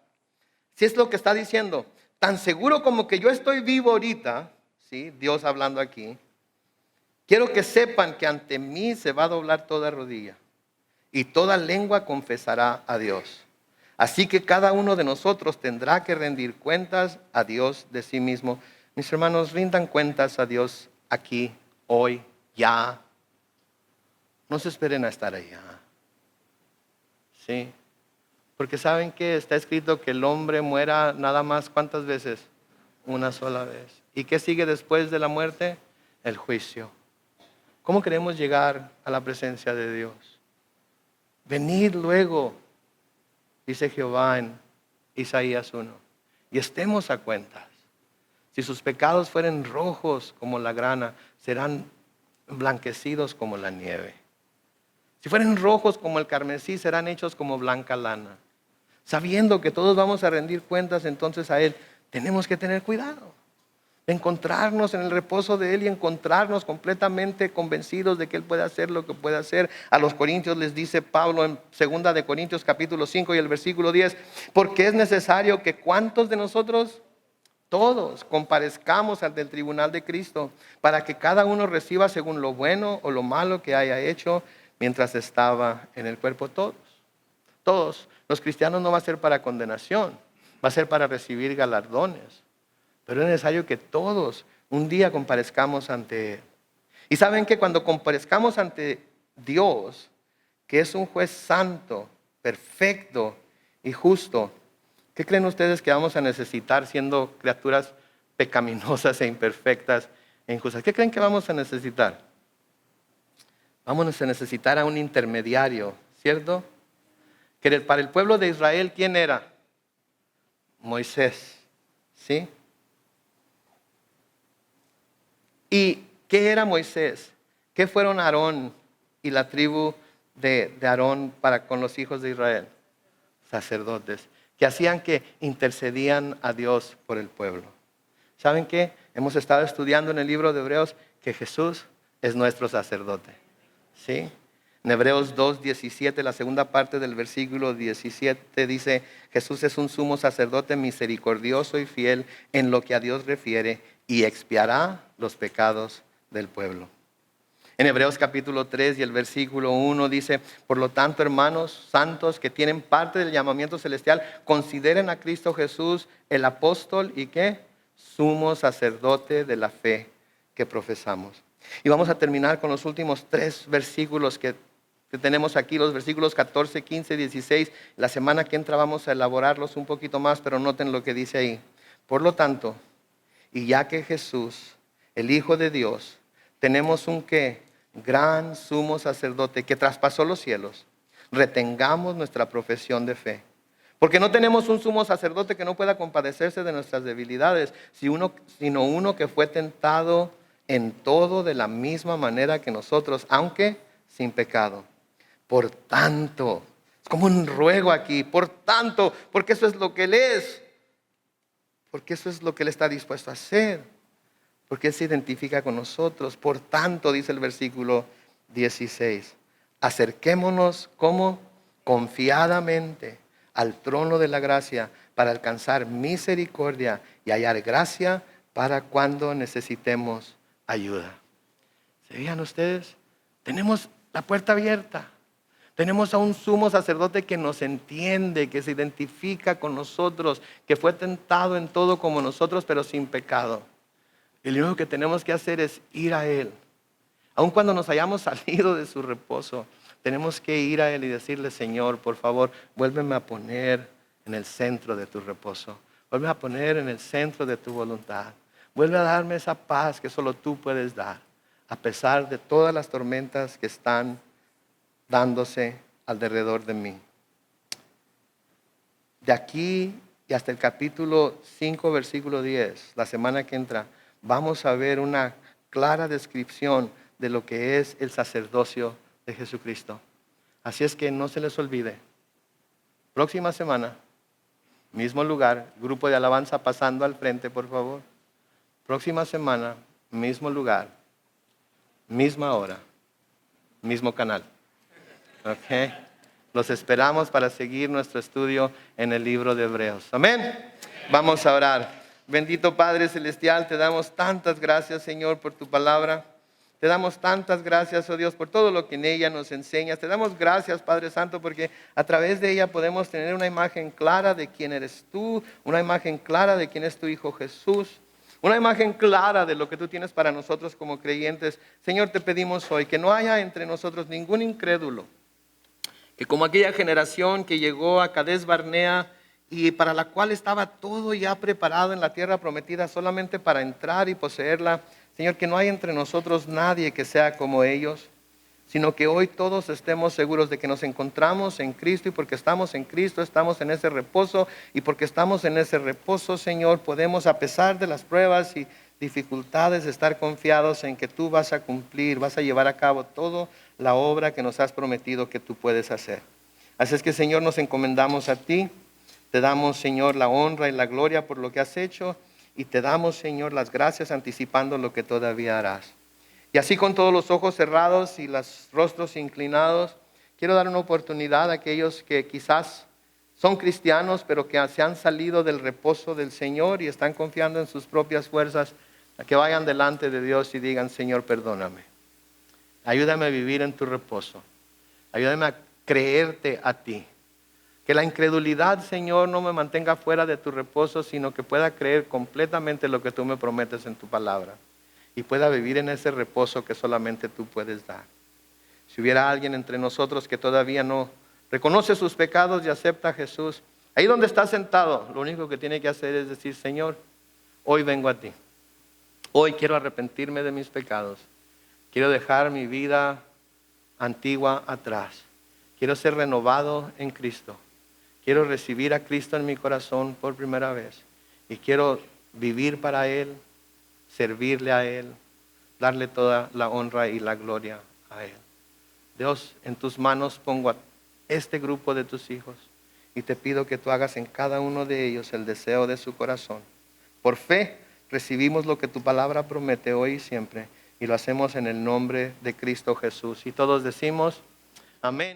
Si es lo que está diciendo, tan seguro como que yo estoy vivo ahorita, ¿sí? Dios hablando aquí, quiero que sepan que ante mí se va a doblar toda rodilla y toda lengua confesará a Dios. Así que cada uno de nosotros tendrá que rendir cuentas a Dios de sí mismo. Mis hermanos, rindan cuentas a Dios aquí, hoy, ya. No se esperen a estar allá. ¿Sí? Porque ¿saben qué? Está escrito que el hombre muera nada más, ¿cuántas veces? Una sola vez. ¿Y qué sigue después de la muerte? El juicio. ¿Cómo queremos llegar a la presencia de Dios? Venid luego, dice Jehová en Isaías 1, y estemos a cuentas. Si sus pecados fueren rojos como la grana, serán blanquecidos como la nieve. Si fueren rojos como el carmesí, serán hechos como blanca lana. Sabiendo que todos vamos a rendir cuentas entonces a Él, tenemos que tener cuidado de encontrarnos en el reposo de Él y encontrarnos completamente convencidos de que Él puede hacer lo que puede hacer. A los corintios les dice Pablo en 2 de Corintios capítulo 5 y el versículo 10, porque es necesario que ¿cuántos de nosotros? Todos comparezcamos ante el tribunal de Cristo para que cada uno reciba según lo bueno o lo malo que haya hecho mientras estaba en el cuerpo. Todos. Los cristianos no va a ser para condenación, va a ser para recibir galardones. Pero es necesario que todos un día comparezcamos ante Él. Y saben que cuando comparezcamos ante Dios, que es un juez santo, perfecto y justo, ¿qué creen ustedes que vamos a necesitar siendo criaturas pecaminosas e imperfectas e injustas? ¿Qué creen que vamos a necesitar? Vamos a necesitar a un intermediario, ¿cierto? Que para el pueblo de Israel, ¿quién era? Moisés, ¿sí? ¿Y qué era Moisés? ¿Qué fueron Aarón y la tribu de Aarón para con los hijos de Israel? Sacerdotes, que hacían que intercedían a Dios por el pueblo. ¿Saben qué? Hemos estado estudiando en el libro de Hebreos que Jesús es nuestro sacerdote. ¿Sí? En Hebreos 2:17, la segunda parte del versículo 17 dice, Jesús es un sumo sacerdote misericordioso y fiel en lo que a Dios refiere y expiará los pecados del pueblo. En Hebreos capítulo 3 y el versículo 1 dice, por lo tanto, hermanos santos que tienen parte del llamamiento celestial, consideren a Cristo Jesús el apóstol y ¿qué? Sumo sacerdote de la fe que profesamos. Y vamos a terminar con los últimos 3 versículos que tenemos aquí, los versículos 14, 15, 16. La semana que entra vamos a elaborarlos un poquito más, pero noten lo que dice ahí. Por lo tanto, y ya que Jesús, el Hijo de Dios, tenemos un ¿qué? Gran sumo sacerdote que traspasó los cielos, retengamos nuestra profesión de fe. Porque no tenemos un sumo sacerdote que no pueda compadecerse de nuestras debilidades, sino uno que fue tentado en todo de la misma manera que nosotros, aunque sin pecado. Por tanto, es como un ruego aquí, por tanto, porque eso es lo que Él es, porque eso es lo que Él está dispuesto a hacer, porque Él se identifica con nosotros. Por tanto, dice el versículo 16, acerquémonos como confiadamente al trono de la gracia para alcanzar misericordia y hallar gracia para cuando necesitemos ayuda. ¿Se fijan ustedes? Tenemos la puerta abierta. Tenemos a un sumo sacerdote que nos entiende, que se identifica con nosotros, que fue tentado en todo como nosotros, pero sin pecado. Y lo único que tenemos que hacer es ir a Él. Aun cuando nos hayamos salido de su reposo, tenemos que ir a Él y decirle, Señor, por favor, vuélveme a poner en el centro de tu reposo. Vuelve a poner en el centro de tu voluntad. Vuelve a darme esa paz que solo tú puedes dar, a pesar de todas las tormentas que están dándose alrededor de mí. De aquí y hasta el capítulo 5, versículo 10, la semana que entra, vamos a ver una clara descripción de lo que es el sacerdocio de Jesucristo. Así es que no se les olvide. Próxima semana, mismo lugar, grupo de alabanza pasando al frente, por favor. Próxima semana, mismo lugar, misma hora, mismo canal. ¿Ok? Los esperamos para seguir nuestro estudio en el libro de Hebreos. Amén. Vamos a orar. Bendito Padre Celestial, te damos tantas gracias, Señor, por tu palabra. Te damos tantas gracias, oh Dios, por todo lo que en ella nos enseñas. Te damos gracias, Padre Santo, porque a través de ella podemos tener una imagen clara de quién eres tú, una imagen clara de quién es tu Hijo Jesús, una imagen clara de lo que tú tienes para nosotros como creyentes. Señor, te pedimos hoy que no haya entre nosotros ningún incrédulo, que como aquella generación que llegó a Cades Barnea y para la cual estaba todo ya preparado en la tierra prometida solamente para entrar y poseerla, Señor, que no hay entre nosotros nadie que sea como ellos. sino que hoy todos estemos seguros de que nos encontramos en Cristo, y porque estamos en Cristo estamos en ese reposo, y porque estamos en ese reposo, Señor, podemos, a pesar de las pruebas y dificultades, estar confiados en que tú vas a cumplir, vas a llevar a cabo toda la obra que nos has prometido que tú puedes hacer. Así es que, Señor, nos encomendamos a ti, te damos, Señor, la honra y la gloria por lo que has hecho, y te damos, Señor, las gracias anticipando lo que todavía harás. Y así, con todos los ojos cerrados y los rostros inclinados, quiero dar una oportunidad a aquellos que quizás son cristianos, pero que se han salido del reposo del Señor y están confiando en sus propias fuerzas, a que vayan delante de Dios y digan: Señor, perdóname. Ayúdame a vivir en tu reposo. Ayúdame a creerte a ti. Que la incredulidad, Señor, no me mantenga fuera de tu reposo, sino que pueda creer completamente lo que tú me prometes en tu palabra, y pueda vivir en ese reposo que solamente tú puedes dar. Si hubiera alguien entre nosotros que todavía no reconoce sus pecados y acepta a Jesús, ahí donde está sentado, lo único que tiene que hacer es decir: Señor, hoy vengo a ti. Hoy quiero arrepentirme de mis pecados. Quiero dejar mi vida antigua atrás. Quiero ser renovado en Cristo. Quiero recibir a Cristo en mi corazón por primera vez. Y quiero vivir para Él, servirle a Él, darle toda la honra y la gloria a Él. Dios, en tus manos pongo a este grupo de tus hijos, y te pido que tú hagas en cada uno de ellos el deseo de su corazón. Por fe recibimos lo que tu palabra promete hoy y siempre, y lo hacemos en el nombre de Cristo Jesús. Y todos decimos: amén.